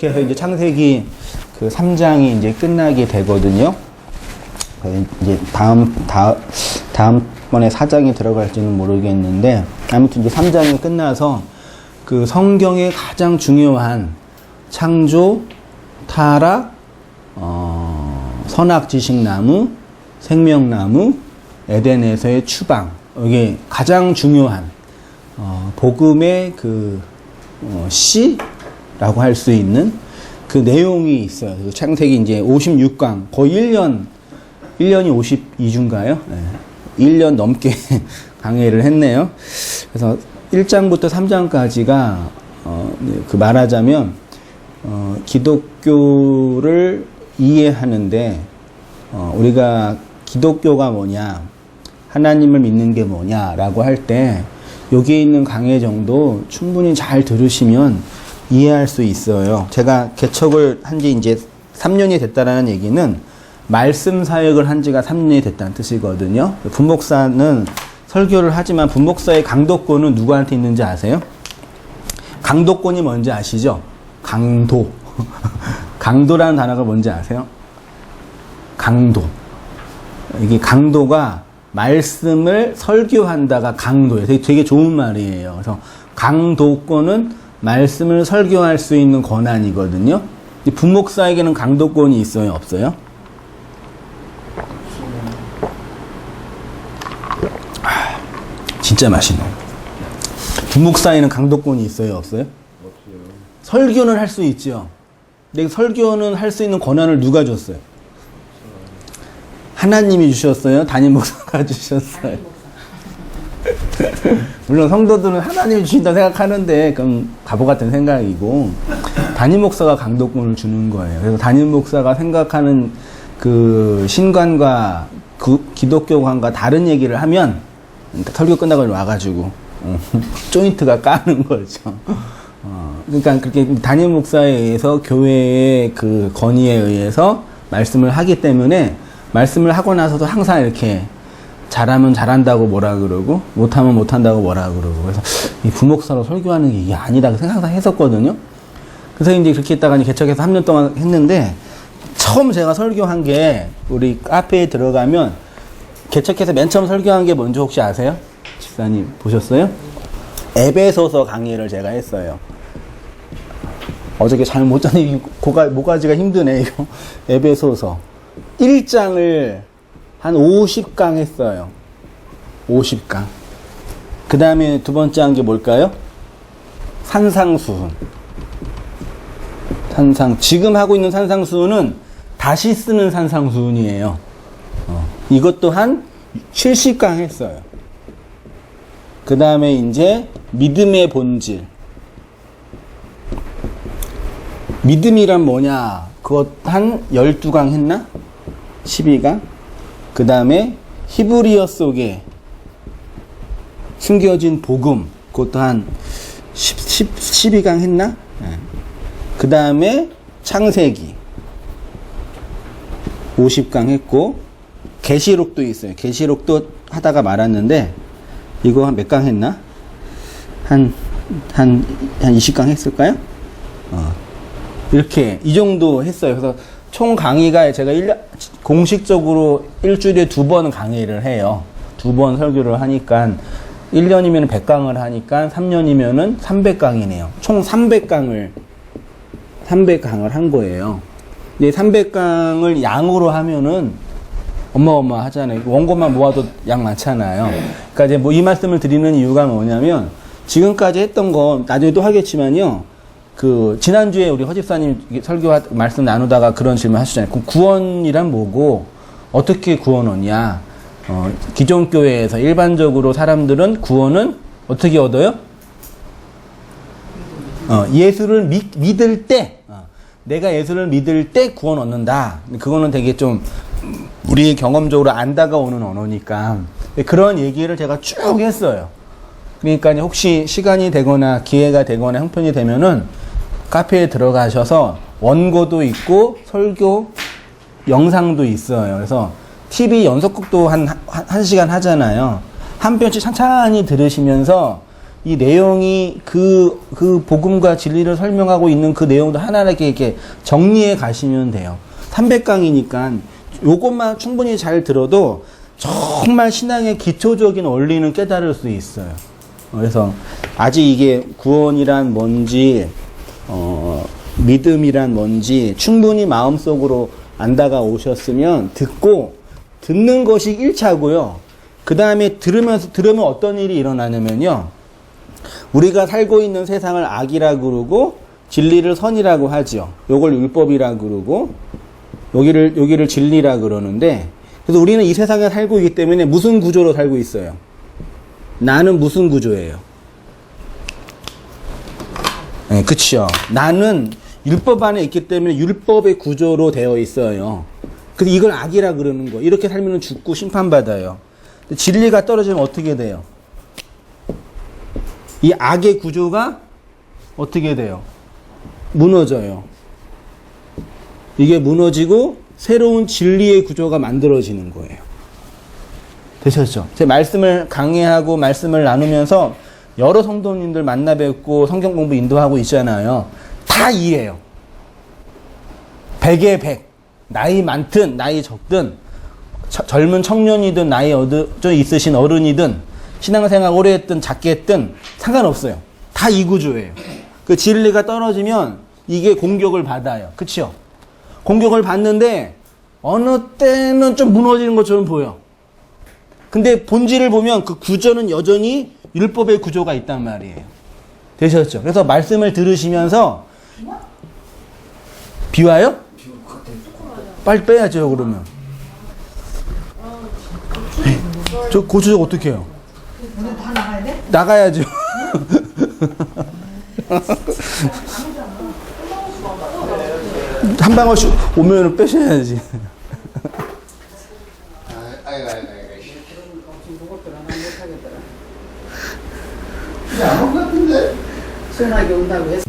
그래서 이제 창세기 그 3장이 이제 끝나게 되거든요. 이제 다음번에 4장이 들어갈지는 모르겠는데, 아무튼 이제 3장이 끝나서 그 성경의 가장 중요한 창조, 타락, 선악지식나무, 생명나무, 에덴에서의 추방, 이게 가장 중요한 복음의 그 씨라고 할 수 있는 그 내용이 있어요. 창세기 이제 56강, 거의 1년이 52주인가요? 네. 1년 넘게 강의를 했네요. 그래서 1장부터 3장까지가 그 말하자면 기독교를 이해하는데 우리가 기독교가 뭐냐, 하나님을 믿는 게 뭐냐라고 할 때 여기에 있는 강의 정도 충분히 잘 들으시면 이해할 수 있어요. 제가 개척을 한 지 이제 3년이 됐다라는 얘기는 말씀 사역을 한 지가 3년이 됐다는 뜻이거든요. 분목사는 설교를 하지만 분목사의 강도권은 누구한테 있는지 아세요? 강도권이 뭔지 아시죠? 강도. 강도라는 단어가 뭔지 아세요? 강도. 이게 강도가 말씀을 설교한다가 강도예요. 되게 좋은 말이에요. 그래서 강도권은 말씀을 설교할 수 있는 권한이거든요. 분목사에게는 강도권이 있어요? 없어요? 진짜 맛있네. 분목사에는 강도권이 있어요? 없어요? 없어요. 설교는 할 수 있죠. 근데 설교는 할 수 있는 권한을 누가 줬어요? 하나님이 주셨어요? 담임 목사가 주셨어요? 물론 성도들은 하나님이 주신다 생각하는데 그건 바보 같은 생각이고, 담임 목사가 강도권을 주는 거예요. 그래서 담임 목사가 생각하는 그 신관과 그 기독교관과 다른 얘기를 하면 설교 끝나고 와가지고 조인트가 까는 거죠. 그러니까 그렇게 담임 목사에 의해서 교회의 그 건의에 의해서 말씀을 하기 때문에 말씀을 하고 나서도 항상 이렇게 잘하면 잘한다고 뭐라 그러고 못하면 못한다고 뭐라 그러고, 그래서 이 부목사로 설교하는 게 이게 아니라고 항상 했었거든요. 그래서 이제 그렇게 있다가 개척해서 3년 동안 했는데, 처음 제가 설교한 게 우리 카페에 들어가면 개척해서 맨 처음 설교한 게 뭔지 혹시 아세요? 집사님 보셨어요? 에베소서 강의를 제가 했어요. 어저께 잘 못 잤는데 모가지가 힘드네 이거. 에베소서 1장을 한 50강 했어요. 50강. 그 다음에 두 번째 한 게 뭘까요? 산상수훈. 지금 하고 있는 산상수훈은 다시 쓰는 산상수훈이에요. 이것도 한 70강 했어요. 그 다음에 이제 믿음의 본질. 믿음이란 뭐냐? 그것 한 12강 했나? 12강? 그 다음에 히브리어 속에 숨겨진 복음. 그것도 한 12강 했나? 네. 그 다음에 창세기 50강 했고, 계시록도 있어요. 계시록도 하다가 말았는데, 이거 한 몇 강 했나? 한 20강 했을까요? 이렇게, 이 정도 했어요. 그래서 총 강의가 제가 공식적으로 일주일에 2번 강의를 해요. 2번 설교를 하니까, 1년이면 100강을 하니까, 3년이면은 300강이네요. 총 300강을 한 거예요. 근데 300강을 양으로 하면은 어마어마하잖아요. 원고만 모아도 양 많잖아요. 그러니까 이제 뭐 이 말씀을 드리는 이유가 뭐냐면, 지금까지 했던 거 나중에 또 하겠지만요. 그 지난주에 우리 허집사님 설교 말씀 나누다가 그런 질문 하시잖아요. 그럼 구원이란 뭐고 어떻게 구원 얻냐? 기존 교회에서 일반적으로 사람들은 구원은 어떻게 얻어요? 예수를 믿을 때, 내가 예수를 믿을 때 구원 얻는다. 그거는 되게 좀 우리 경험적으로 안다가 오는 언어니까 그런 얘기를 제가 쭉 했어요. 그러니까 혹시 시간이 되거나 기회가 되거나 형편이 되면은 카페에 들어가셔서 원고도 있고 설교 영상도 있어요. 그래서 TV 연속극도 한 시간 하잖아요. 한 편씩 천천히 들으시면서 이 내용이 그 복음과 진리를 설명하고 있는 그 내용도 하나하나 이렇게 정리해 가시면 돼요. 300강이니까 요것만 충분히 잘 들어도 정말 신앙의 기초적인 원리는 깨달을 수 있어요. 그래서 아직 이게 구원이란 뭔지, 믿음이란 뭔지 충분히 마음속으로 안 다가오셨으면 듣는 것이 1차고요. 그 다음에 들으면 어떤 일이 일어나냐면요. 우리가 살고 있는 세상을 악이라 그러고 진리를 선이라고 하죠. 요걸 율법이라 그러고 여기를 진리라 그러는데, 그래서 우리는 이 세상에 살고 있기 때문에 무슨 구조로 살고 있어요? 나는 무슨 구조예요? 네, 그쵸. 나는 율법 안에 있기 때문에 율법의 구조로 되어 있어요. 근데 이걸 악이라 그러는 거예요. 이렇게 살면 죽고 심판받아요. 근데 진리가 떨어지면 어떻게 돼요? 이 악의 구조가 어떻게 돼요? 무너져요. 이게 무너지고 새로운 진리의 구조가 만들어지는 거예요. 되셨죠? 제 말씀을 강의하고 말씀을 나누면서 여러 성도님들 만나 뵙고 성경 공부 인도하고 있잖아요. 다 이해해요. 100에 100. 나이 많든 나이 적든 젊은 청년이든 나이 좀 있으신 어른이든 신앙생활 오래 했든 작게 했든 상관없어요. 다 이 구조예요. 그 진리가 떨어지면 이게 공격을 받아요. 그쵸? 공격을 받는데 어느 때는 좀 무너지는 것처럼 보여. 근데 본질을 보면 그 구조는 여전히 율법의 구조가 있단 말이에요. 되셨죠? 그래서 말씀을 들으시면서 비와요? 빨리 빼야죠, 그러면. 저 고추장 어떻게 해요? 오늘 다 나가야 돼? 나가야죠. 한 방울씩 오면 빼셔야지. 시원하게 온다고 했어.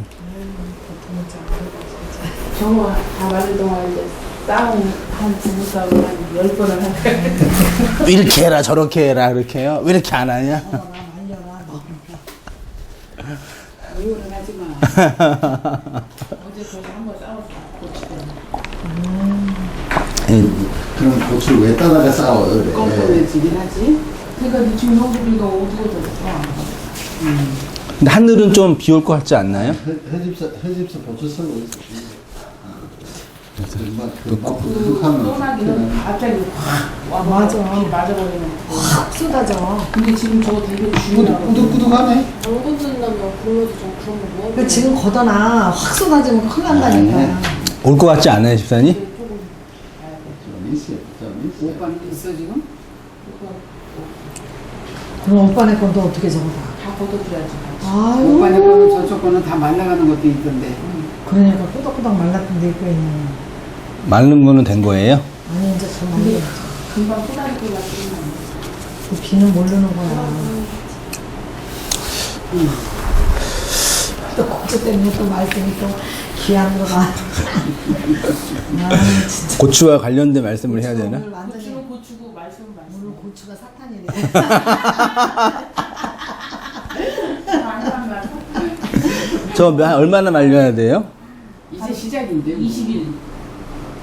정호 다 말을 동안 이제 싸움 한 부부 싸움을 한 10번을 하고 이렇게 해라 저렇게 해라 그렇게 해요? 왜 이렇게 안 하냐? 이혼을 하지 마. 어제 거기 한번 싸웠어. 고치 때문에. 그럼 고추를 왜 따다가 싸워요? 그래. 껌껌해지긴 하지. 그러니까 지금 형수비가 어디가 더 근데 하늘은 좀 비 올 것 같지 않나요? 해집사 고추 쓰고 있어. 흑하면 소나기는 갑자기 확 맞아. 비 맞아버리면 확 쏟아져. 근데 지금 저거 되게 중요하고 꾸덕꾸덕하네. 안 건드린다면 그러면 좀 그런 거 뭐? 그 지금 걷어놔. 확 쏟아지면 큰일 난다니까. 올 것 같지 않아요, 집사님? 좀 있어요. 좀 있어요. 오빠는 있어 지금? 그럼 오빠네 건도 어떻게 적어다? 다 걷어줘야지. 아유. 오빠네 거는 저쪽 거는 다 말라가는 것도 있던데. 그러니까 꾸덕꾸덕 말랐던 데 있고 있네. 마른 거는 된 거예요? 아니 이제 좀 말려. 금방 쏟아질 것 같긴 해. 그 비는 모르는 거야. 또 고추 때문에 또 말씀이 또 귀한 거가. 아 진짜. 고추와 관련된 말씀을 해야 되나? 오늘 완전히 고추는 고추고 말씀은 말씀. 오늘 고추가 사탄이네. 저 얼마나 말려야 돼요? 이제 시작인데. 20일.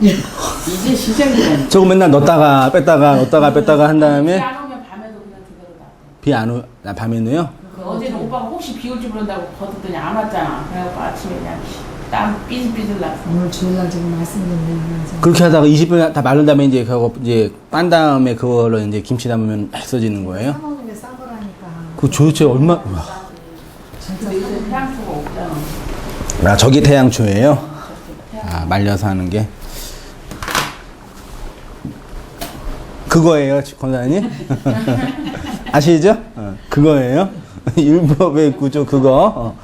이제 시작이라니. 저거 맨날 넣었다가 뺐다가 한 비 다음에 안 오면 밤에도 그냥 그대로 놔둬. 비 안 오, 밤에는요? 어제는 오빠가 혹시 비 올지 모른다고 걷었더니 안 왔잖아. 그래갖고 아침에 그냥 땀 삐질삐질 났어. 오늘 주일날 지금 말씀 좀 드리면서. 그렇게 하다가 20분 다 마른 다음에 이제 그거 이제 빤 다음에 그걸로 이제 김치 담으면 맛있어지는 거예요? 사먹는 게 싼 거라니까. 그 도대체 얼마? 우와. 근데 이제 태양초가 없잖아. 아 저게 태양초예요? 아 말려서 하는 게 그거예요, 권사님? 아시죠? 그거예요. 율법의 구조 그거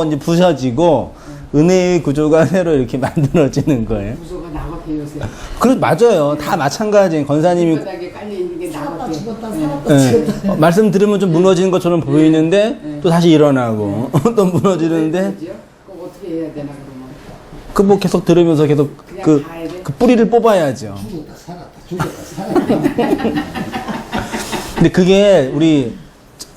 이제 부서지고 은혜의 구조가 새로 이렇게 만들어지는 거예요. 구조가 나같아요 요새. 그래 맞아요. 다 마찬가지인 권사님이 바닥에 깔려 있는 게 살았다 나같아. 죽었다 네. 살았다 예, 죽었다. 말씀 들으면 좀 무너지는 것처럼 보이는데 또 다시 일어나고 또 무너지는데 그죠? 그거 어떻게 해야 되나 그러면. 그 뭐 계속 들으면서 계속 그 뿌리를 뽑아야죠. 죽었다 살았다. 근데 그게 우리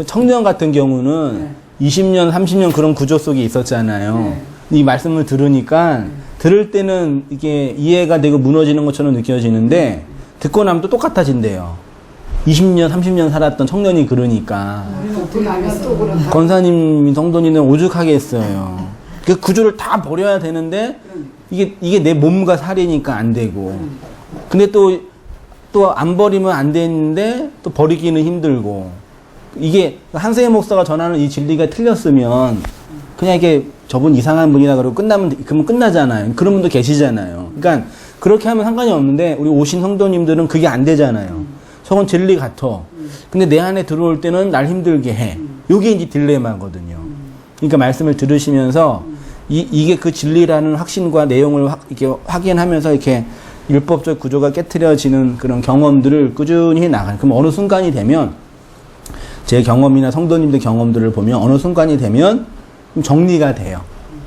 청년 같은 경우는 20년, 30년 그런 구조 속에 있었잖아요. 네. 이 말씀을 들으니까 들을 때는 이게 이해가 되고 무너지는 것처럼 느껴지는데 듣고 나면 또 똑같아진대요. 20년, 30년 살았던 청년이 그러니까. 듣고 나면 또 그렇다. 권사님, 성도님은 오죽하게 했어요. 그 구조를 다 버려야 되는데 이게 내 몸과 살이니까 안 되고. 근데 또 안 버리면 안 되는데 또 버리기는 힘들고. 이게 한세희 목사가 전하는 이 진리가 틀렸으면 그냥 이게 저분 이상한 분이다 그러고 그러면 끝나잖아요. 그런 분도 계시잖아요. 그러니까 그렇게 하면 상관이 없는데 우리 오신 성도님들은 그게 안 되잖아요. 저건 진리 같아. 근데 내 안에 들어올 때는 날 힘들게 해. 요게 이제 딜레마거든요. 그러니까 말씀을 들으시면서 이게 그 진리라는 확신과 내용을 이렇게 확인하면서 이렇게 율법적 구조가 깨트려지는 그런 경험들을 꾸준히 나가요. 그럼 어느 순간이 되면 제 경험이나 성도님들 경험들을 보면 어느 순간이 되면 정리가 돼요.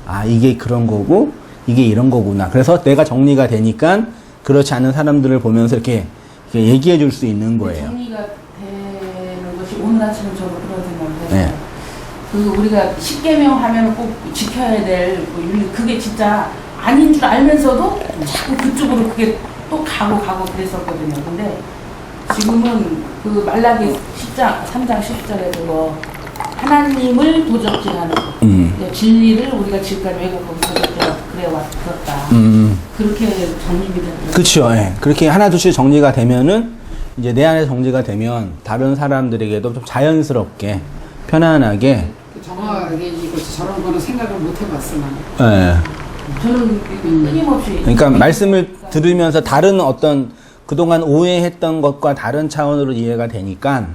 아, 이게 그런 거고 이게 이런 거구나. 그래서 내가 정리가 되니까 그렇지 않은 사람들을 보면서 이렇게 얘기해 줄 수 있는 거예요. 정리가 되는 것이 오늘 아침에 저도 그런 생각을 네. 해요. 그 우리가 10계명 하면 꼭 지켜야 될 윤리, 그게 진짜 아닌 줄 알면서도 자꾸 그쪽으로 그게 또 가고 그랬었거든요. 근데 지금은 그 말라기 10장, 3장 10절에 그거 하나님을 도적질하는 진리를 우리가 지금까지 왜곡하고 도적질하고 그래왔었다. 그렇게 정립이 되더라고요. 그렇죠. 예. 그렇게 하나둘씩 정리가 되면은 이제 내 안에 정리가 되면 다른 사람들에게도 좀 자연스럽게 편안하게 정확하게 이거 저런 거는 생각을 못 해봤어 나는. 예. 저는 끊임없이 그러니까 말씀을 들으면서 다른 어떤 그동안 오해했던 것과 다른 차원으로 이해가 되니까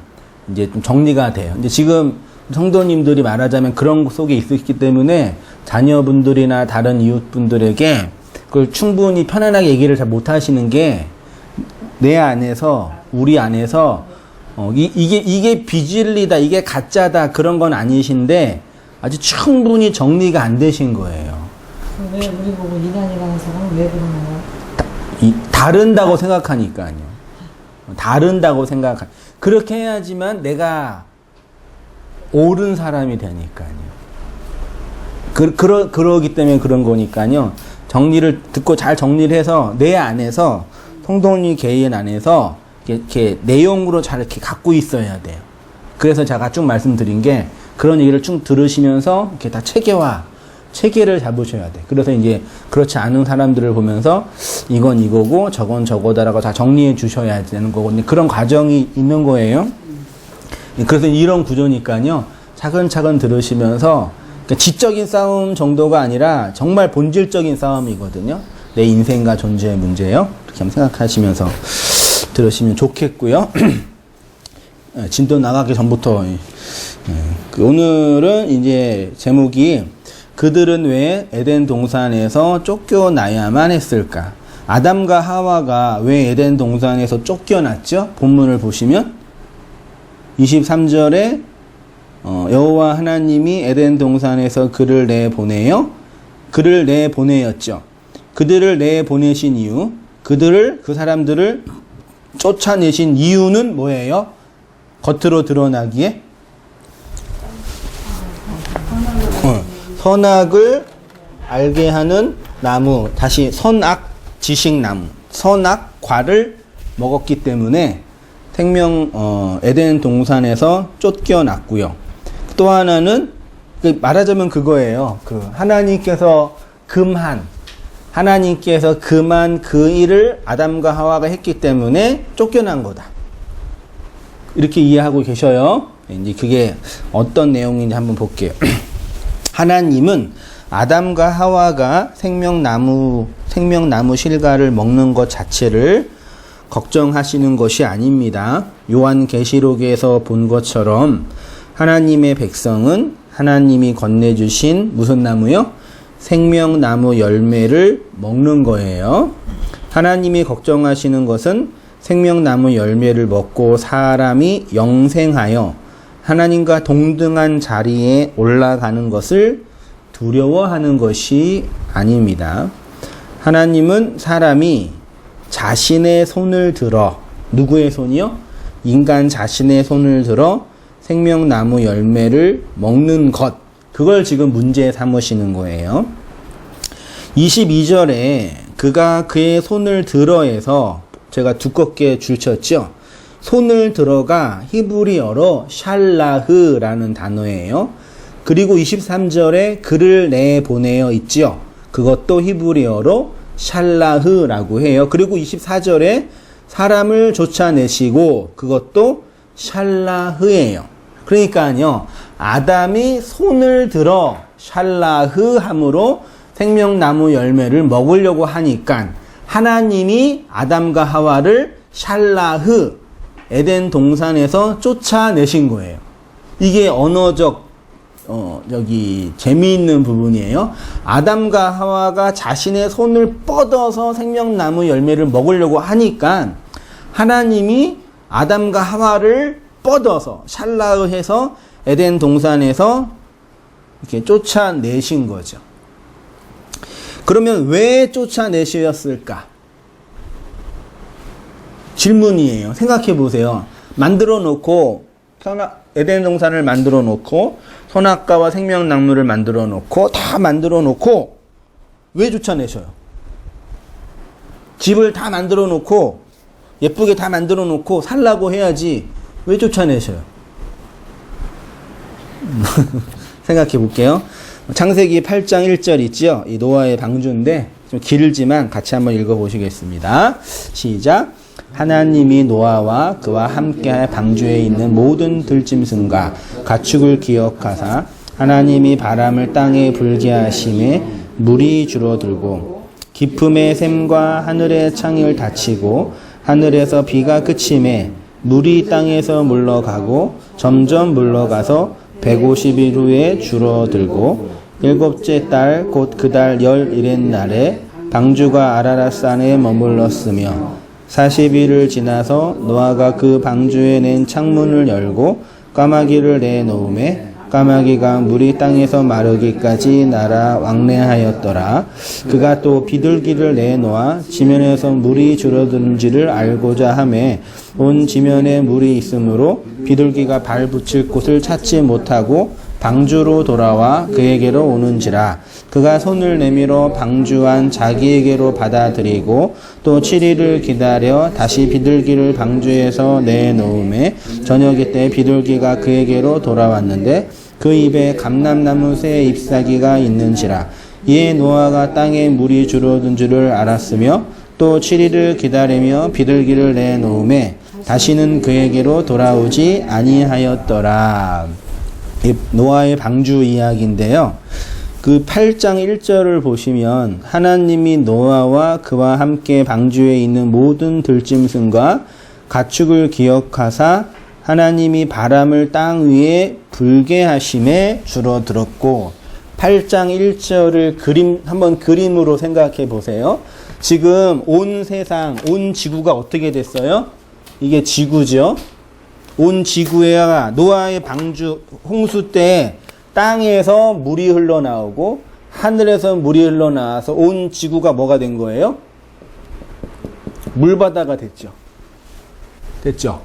이제 좀 정리가 돼요. 근데 지금 성도님들이 말하자면 그런 속에 있었기 때문에 자녀분들이나 다른 이웃분들에게 그걸 충분히 편안하게 얘기를 잘 못하시는 게 내 안에서 우리 안에서 이게 비진리다 이게 가짜다 그런 건 아니신데 아주 충분히 정리가 안 되신 거예요. 왜 우리 보고 이단이라는 사람은 왜 그러는 거야? 다른다고 생각하니까요. 다른다고 생각하. 그렇게 해야지만 내가 옳은 사람이 되니까요. 그러기 때문에 그런 거니까요. 정리를 듣고 잘 정리를 해서 내 안에서 성도님 개인 안에서 이렇게 내용으로 잘 이렇게 갖고 있어야 돼요. 그래서 제가 쭉 말씀드린 게 그런 얘기를 쭉 들으시면서 이렇게 다 체계를 잡으셔야 돼. 그래서 이제 그렇지 않은 사람들을 보면서 이건 이거고 저건 저거다라고 다 정리해 주셔야 되는 거고 그런 과정이 있는 거예요. 그래서 이런 구조니까요. 차근차근 들으시면서 그러니까 지적인 싸움 정도가 아니라 정말 본질적인 싸움이거든요. 내 인생과 존재의 문제요. 이렇게 한번 생각하시면서 들으시면 좋겠고요. 진도 나가기 전부터 오늘은 이제 제목이 그들은 왜 에덴 동산에서 쫓겨나야만 했을까? 아담과 하와가 왜 에덴 동산에서 쫓겨났죠? 본문을 보시면 23절에 여호와 하나님이 에덴 동산에서 그를 내보내요. 그를 내보내었죠. 그들을 내보내신 이유, 그 사람들을 쫓아내신 이유는 뭐예요? 겉으로 드러나기에 선악을 알게 하는 나무, 다시 선악 지식나무, 선악과를 먹었기 때문에 에덴 동산에서 쫓겨났고요. 또 하나는 말하자면 그거예요. 하나님께서 금한 그 일을 아담과 하와가 했기 때문에 쫓겨난 거다. 이렇게 이해하고 계셔요. 이제 그게 어떤 내용인지 한번 볼게요. 하나님은 아담과 하와가 생명나무 실과를 먹는 것 자체를 걱정하시는 것이 아닙니다. 요한계시록에서 본 것처럼 하나님의 백성은 하나님이 건네주신 무슨 나무요? 생명나무 열매를 먹는 거예요. 하나님이 걱정하시는 것은 생명나무 열매를 먹고 사람이 영생하여 하나님과 동등한 자리에 올라가는 것을 두려워하는 것이 아닙니다. 하나님은 사람이 자신의 손을 들어, 누구의 손이요? 인간 자신의 손을 들어 생명나무 열매를 먹는 것. 그걸 지금 문제 삼으시는 거예요. 22절에 그가 그의 손을 들어에서 제가 두껍게 줄쳤죠. 손을 들어가 히브리어로 샬라흐라는 단어예요. 그리고 23절에 그를 내보내어 있죠. 그것도 히브리어로 샬라흐라고 해요. 그리고 24절에 사람을 쫓아내시고 그것도 샬라흐예요. 그러니까요, 아담이 손을 들어 샬라흐 함으로 생명나무 열매를 먹으려고 하니까 하나님이 아담과 하와를 샬라흐 에덴 동산에서 쫓아내신 거예요. 이게 언어적 여기 재미있는 부분이에요. 아담과 하와가 자신의 손을 뻗어서 생명나무 열매를 먹으려고 하니까 하나님이 아담과 하와를 뻗어서 샬라흐해서 에덴 동산에서 이렇게 쫓아내신 거죠. 그러면 왜 쫓아내셨을까? 질문이에요. 생각해 보세요. 만들어 놓고 에덴 동산을 만들어 놓고 선악과와 생명나무를 만들어 놓고 다 만들어 놓고 왜 쫓아내셔요? 집을 다 만들어 놓고 예쁘게 다 만들어 놓고 살라고 해야지 왜 쫓아내셔요? 생각해 볼게요. 창세기 8장 1절 있죠? 이 노아의 방주인데 좀 길지만 같이 한번 읽어 보시겠습니다. 시작. 하나님이 노아와 그와 함께할 방주에 있는 모든 들짐승과 가축을 기억하사 하나님이 바람을 땅에 불게 하심에 물이 줄어들고 깊음의 샘과 하늘의 창을 닫히고 하늘에서 비가 그침에 물이 땅에서 물러가고 점점 물러가서 150일 후에 줄어들고 일곱째 달 곧 그 달 11의 날에 방주가 아라랏산에 머물렀으며 40일을 지나서 노아가 그 방주에 낸 창문을 열고 까마귀를 내놓음에 까마귀가 물이 땅에서 마르기까지 날아 왕래하였더라. 그가 또 비둘기를 내놓아 지면에서 물이 줄어드는지를 알고자 하매 온 지면에 물이 있으므로 비둘기가 발 붙일 곳을 찾지 못하고 방주로 돌아와 그에게로 오는지라. 그가 손을 내밀어 방주 안 자기에게로 받아들이고 또 7일을 기다려 다시 비둘기를 방주에서 내놓음에 저녁이 때 비둘기가 그에게로 돌아왔는데 그 입에 감람나무 새 잎사귀가 있는지라. 이에 노아가 땅에 물이 줄어든 줄을 알았으며 또 7일을 기다리며 비둘기를 내놓음에 다시는 그에게로 돌아오지 아니하였더라. 노아의 방주 이야기인데요. 그 8장 1절을 보시면 하나님이 노아와 그와 함께 방주에 있는 모든 들짐승과 가축을 기억하사 하나님이 바람을 땅 위에 불게 하심에 줄어들었고 8장 1절을 한번 그림으로 생각해 보세요. 지금 온 세상, 온 지구가 어떻게 됐어요? 이게 지구죠. 온 지구에가 노아의 방주 홍수 때 땅에서 물이 흘러나오고 하늘에서 물이 흘러나와서 온 지구가 뭐가 된 거예요? 물바다가 됐죠. 됐죠.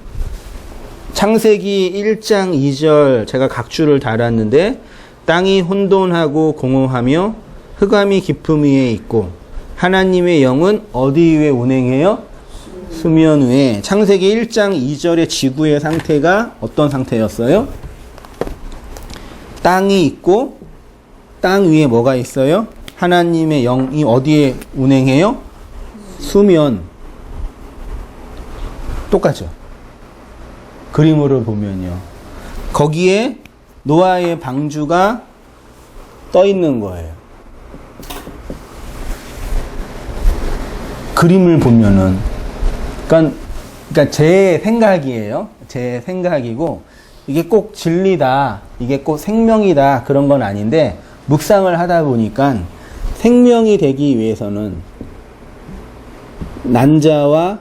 창세기 1장 2절 제가 각주를 달았는데 땅이 혼돈하고 공허하며 흑암이 깊음 위에 있고 하나님의 영은 어디 위에 운행해요? 수면 위에. 창세기 1장 2절의 지구의 상태가 어떤 상태였어요? 땅이 있고 땅 위에 뭐가 있어요? 하나님의 영이 어디에 운행해요? 수면. 똑같죠? 그림으로 보면요. 거기에 노아의 방주가 떠 있는 거예요. 그림을 보면은 그러니까 제 생각이에요. 제 생각이고 이게 꼭 진리다, 이게 꼭 생명이다 그런 건 아닌데 묵상을 하다 보니까 생명이 되기 위해서는 난자와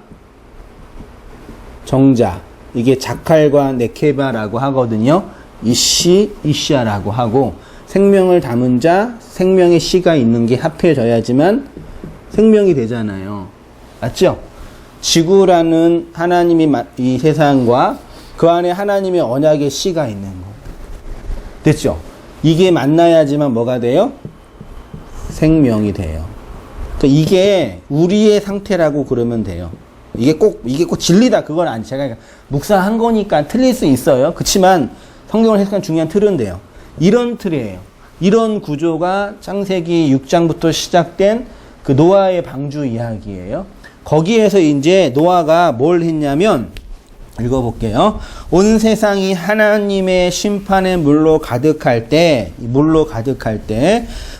정자, 이게 자칼과 네케바라고 하거든요. 이씨, 이샤라고 하고 생명을 담은 자, 생명의 씨가 있는 게 합해져야지만 생명이 되잖아요. 맞죠? 지구라는 하나님이 이 세상과 그 안에 하나님의 언약의 씨가 있는 거. 됐죠? 이게 만나야지만 뭐가 돼요? 생명이 돼요. 그러니까 이게 우리의 상태라고 그러면 돼요. 이게 꼭 진리다. 그건 아니. 제가 묵상한 거니까 틀릴 수 있어요. 그렇지만 성경을 해석한 중요한 틀은 돼요. 이런 틀이에요. 이런 구조가 창세기 6장부터 시작된 그 노아의 방주 이야기예요. 거기에서 이제 노아가 뭘 했냐면, 읽어볼게요. 온 세상이 하나님의 심판의 물로 가득할 때,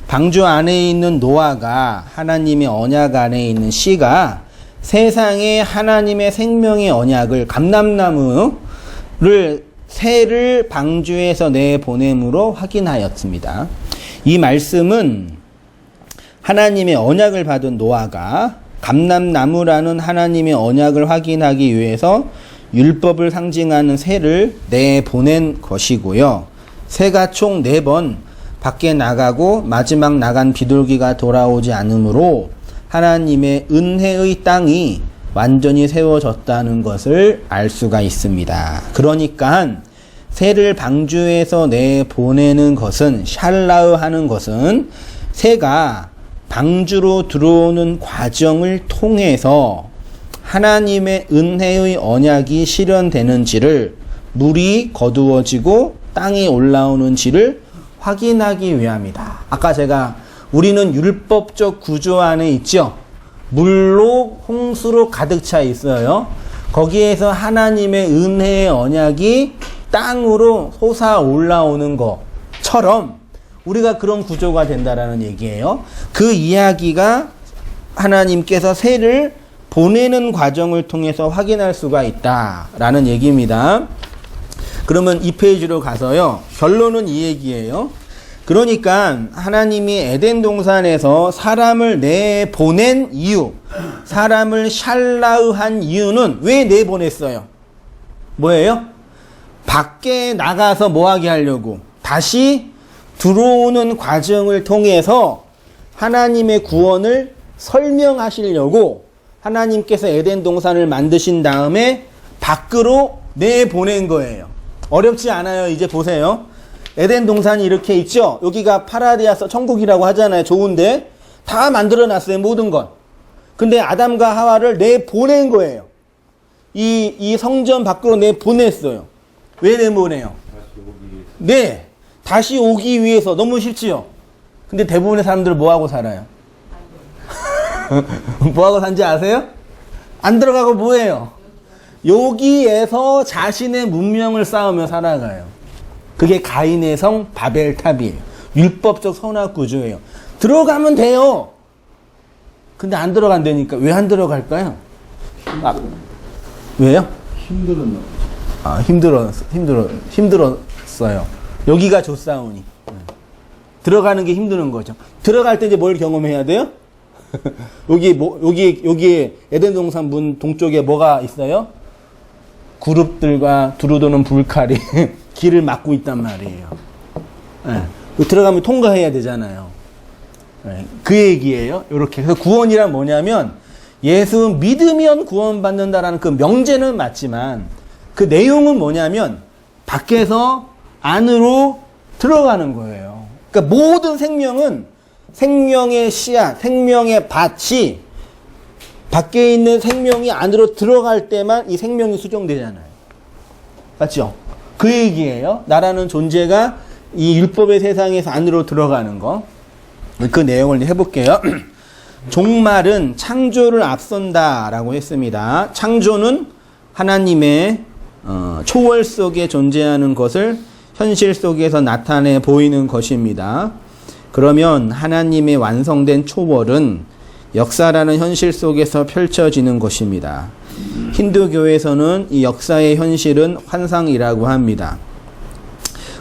방주 안에 있는 노아가 하나님의 언약 안에 있는 씨가 세상에 하나님의 생명의 언약을 감람나무를 새를 방주에서 내보냄으로 확인하였습니다. 이 말씀은 하나님의 언약을 받은 노아가 감람나무라는 하나님의 언약을 확인하기 위해서 율법을 상징하는 새를 내보낸 것이고요. 새가 총 4번 밖에 나가고 마지막 나간 비둘기가 돌아오지 않으므로 하나님의 은혜의 땅이 완전히 세워졌다는 것을 알 수가 있습니다. 그러니까 새를 방주에서 내보내는 것은, 샬라흐 하는 것은 새가 방주로 들어오는 과정을 통해서 하나님의 은혜의 언약이 실현되는지를, 물이 거두어지고 땅이 올라오는지를 확인하기 위함이다. 아까 제가 우리는 율법적 구조 안에 있죠. 물로, 홍수로 가득 차 있어요. 거기에서 하나님의 은혜의 언약이 땅으로 솟아 올라오는 것처럼 우리가 그런 구조가 된다라는 얘기예요. 그 이야기가 하나님께서 새를 보내는 과정을 통해서 확인할 수가 있다라는 얘기입니다. 그러면 이 페이지로 가서요. 결론은 이 얘기예요. 그러니까 하나님이 에덴 동산에서 사람을 내보낸 이유, 사람을 샬라흐한 이유는 왜 내보냈어요? 뭐예요? 밖에 나가서 뭐하게 하려고? 다시 들어오는 과정을 통해서 하나님의 구원을 설명하시려고 하나님께서 에덴 동산을 만드신 다음에 밖으로 내보낸 거예요. 어렵지 않아요. 이제 보세요. 에덴 동산이 이렇게 있죠. 여기가 파라디아서 천국이라고 하잖아요. 좋은데 다 만들어놨어요. 모든 것. 근데 아담과 하와를 내보낸 거예요. 이 성전 밖으로 내보냈어요. 왜 내보내요? 네, 다시 오기 위해서. 너무 쉽지요. 근데 대부분의 사람들은 뭐하고 살아요? 뭐하고 산지 아세요? 안 들어가고 뭐해요? 여기에서 자신의 문명을 쌓으며 살아가요. 그게 가인의 성 바벨탑이에요. 율법적 선악 구조예요. 들어가면 돼요. 근데 안 들어간다니까. 왜 안 들어갈까요? 왜요? 힘들었어요. 여기가 좋사오니. 들어가는 게 힘드는 거죠. 들어갈 때 이제 뭘 경험해야 돼요? 여기 에덴 동산 문 동쪽에 뭐가 있어요? 그룹들과 두루도는 불칼이 길을 막고 있단 말이에요. 네. 들어가면 통과해야 되잖아요. 네. 그 얘기예요. 이렇게. 그래서 구원이란 뭐냐면 예수 믿으면 구원받는다라는 그 명제는 맞지만 그 내용은 뭐냐면 밖에서 안으로 들어가는 거예요. 그러니까 모든 생명은 생명의 씨앗, 생명의 밭이 밖에 있는 생명이 안으로 들어갈 때만 이 생명이 수정되잖아요. 맞죠? 그 얘기예요. 나라는 존재가 이 율법의 세상에서 안으로 들어가는 거. 그 내용을 해볼게요. 종말은 창조를 앞선다라고 했습니다. 창조는 하나님의 초월 속에 존재하는 것을 현실 속에서 나타내 보이는 것입니다. 그러면 하나님의 완성된 초월은 역사라는 현실 속에서 펼쳐지는 것입니다. 힌두교에서는 이 역사의 현실은 환상이라고 합니다.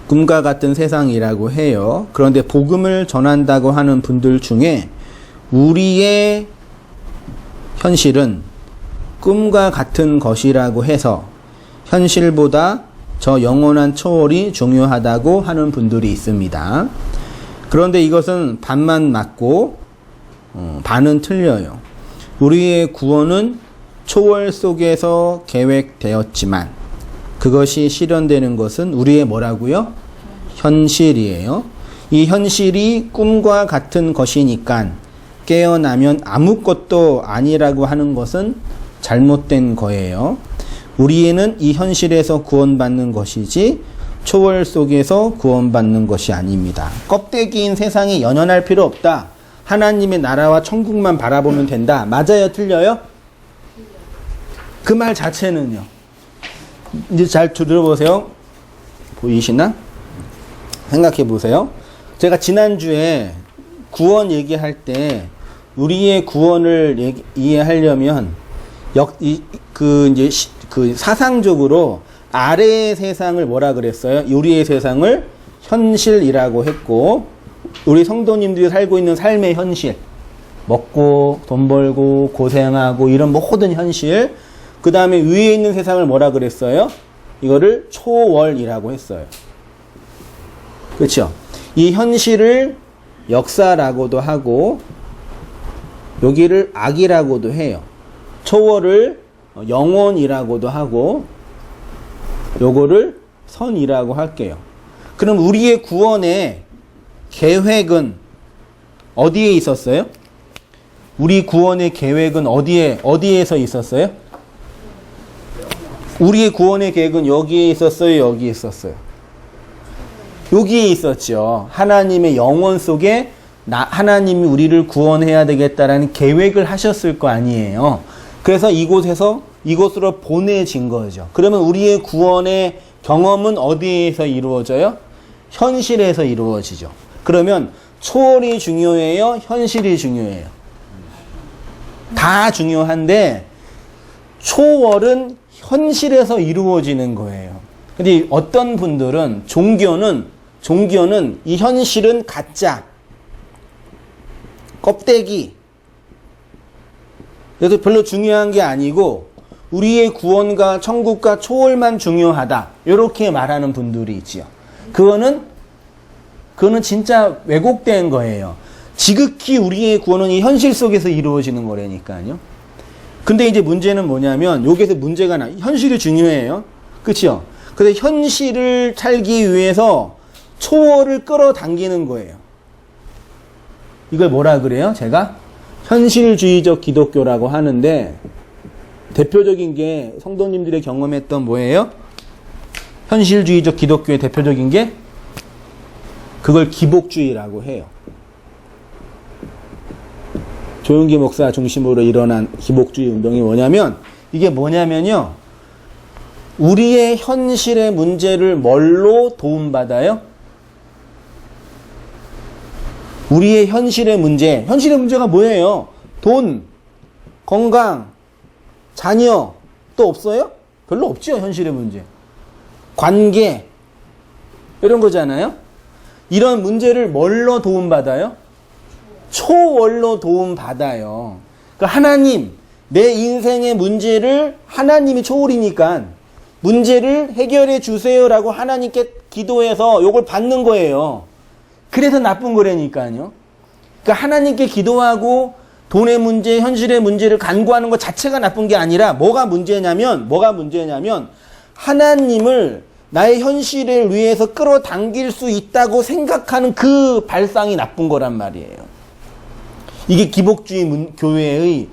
꿈과 같은 세상이라고 해요. 그런데 복음을 전한다고 하는 분들 중에 우리의 현실은 꿈과 같은 것이라고 해서 현실보다 저 영원한 초월이 중요하다고 하는 분들이 있습니다. 그런데 이것은 반만 맞고 반은 틀려요. 우리의 구원은 초월 속에서 계획되었지만 그 그것이 실현되는 것은 우리의 뭐라고요? 현실이에요. 이 현실이 꿈과 같은 것이니까 깨어나면 아무것도 아니라고 하는 것은 잘못된 거예요. 우리는 이 현실에서 구원받는 것이지 초월 속에서 구원받는 것이 아닙니다. 껍데기인 세상에 연연할 필요 없다. 하나님의 나라와 천국만 바라보면 된다. 맞아요? 틀려요? 그 말 자체는요. 이제 잘 들어보세요. 보이시나? 생각해 보세요. 제가 지난주에 구원 얘기할 때 우리의 구원을 이해하려면 사상적으로 아래의 세상을 뭐라 그랬어요? 우리의 세상을 현실이라고 했고, 우리 성도님들이 살고 있는 삶의 현실, 먹고 돈 벌고 고생하고 이런 모든 현실, 그 다음에 위에 있는 세상을 뭐라 그랬어요? 이거를 초월이라고 했어요. 그렇죠? 이 현실을 역사라고도 하고 여기를 악이라고도 해요. 초월을 영혼이라고도 하고 요거를 선이라고 할게요. 그럼 우리의 구원의 계획은 어디에 있었어요? 우리 구원의 계획은 어디에서 있었어요? 우리의 구원의 계획은 여기에 있었어요? 여기에 있었어요? 여기에 있었죠. 하나님의 영혼 속에 하나님이 우리를 구원해야 되겠다라는 계획을 하셨을 거 아니에요. 그래서 이곳으로 보내진 거죠. 그러면 우리의 구원의 경험은 어디에서 이루어져요? 현실에서 이루어지죠. 그러면 초월이 중요해요? 현실이 중요해요? 다 중요한데 초월은 현실에서 이루어지는 거예요. 근데 어떤 분들은 종교는 이 현실은 가짜, 껍데기, 그래서 별로 중요한 게 아니고 우리의 구원과 천국과 초월만 중요하다, 이렇게 말하는 분들이 있지요. 그거는 진짜 왜곡된 거예요. 지극히 우리의 구원은 이 현실 속에서 이루어지는 거라니까요. 근데 이제 문제는 뭐냐면 여기서 문제가 현실이 중요해요. 그렇죠? 근데 현실을 살기 위해서 초월을 끌어당기는 거예요. 이걸 뭐라 그래요? 제가 현실주의적 기독교라고 하는데, 대표적인 게 성도님들의 경험했던 뭐예요? 현실주의적 기독교의 대표적인 게 그걸 기복주의라고 해요. 조용기 목사 중심으로 일어난 기복주의 운동이 이게 뭐냐면요, 우리의 현실의 문제를 뭘로 도움받아요? 우리의 현실의 문제가 뭐예요? 돈, 건강, 자녀, 또 없어요? 별로 없죠, 현실의 문제. 관계, 이런 거잖아요? 이런 문제를 뭘로 도움받아요? 초월로 도움받아요. 그러니까 하나님, 내 인생의 문제를 하나님이 초월이니까 문제를 해결해 주세요라고 하나님께 기도해서 요걸 받는 거예요. 그래서 나쁜 거라니까요. 그러니까 하나님께 기도하고 돈의 문제, 현실의 문제를 간구하는 것 자체가 나쁜 게 아니라 뭐가 문제냐면 하나님을 나의 현실을 위해서 끌어당길 수 있다고 생각하는 그 발상이 나쁜 거란 말이에요. 이게 기복주의 교회의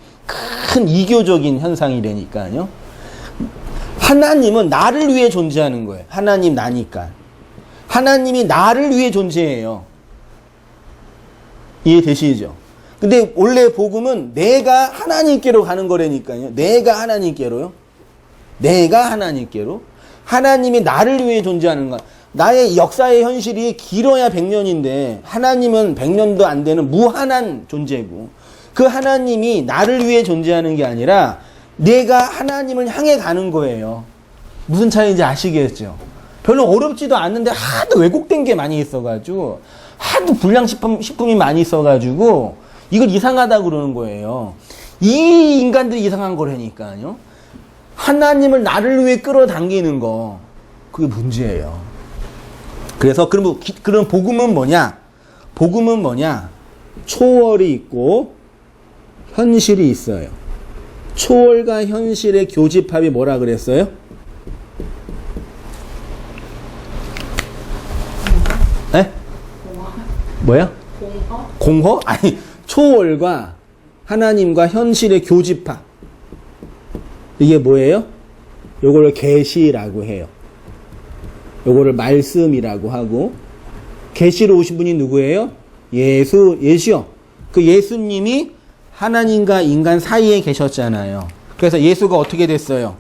큰 이교적인 현상이라니까요. 하나님은 나를 위해 존재하는 거예요. 하나님 나니까. 하나님이 나를 위해 존재해요. 이해되시죠? 근데 원래 복음은 내가 하나님께로 가는 거라니까요. 내가 하나님께로요. 하나님이 나를 위해 존재하는 거야. 나의 역사의 현실이 길어야 100년인데 하나님은 100년도 안 되는 무한한 존재고, 그 하나님이 나를 위해 존재하는 게 아니라 내가 하나님을 향해 가는 거예요. 무슨 차이인지 아시겠죠? 별로 어렵지도 않는데 하도 왜곡된 게 많이 있어가지고, 하도 불량식품이 많이 있어가지고 이걸 이상하다고 그러는 거예요. 이 인간들이 이상한 거라니까요. 하나님을 나를 위해 끌어당기는 거, 그게 문제예요. 그래서 그럼 복음은 뭐냐? 초월이 있고 현실이 있어요. 초월과 현실의 교집합이 뭐라 그랬어요? 뭐야? 공허? 공허? 아니, 초월과 하나님과 현실의 교집합. 이게 뭐예요? 요걸 계시라고 해요. 요거를 말씀이라고 하고, 계시로 오신 분이 누구예요? 예수요. 그 예수님이 하나님과 인간 사이에 계셨잖아요. 그래서 예수가 어떻게 됐어요?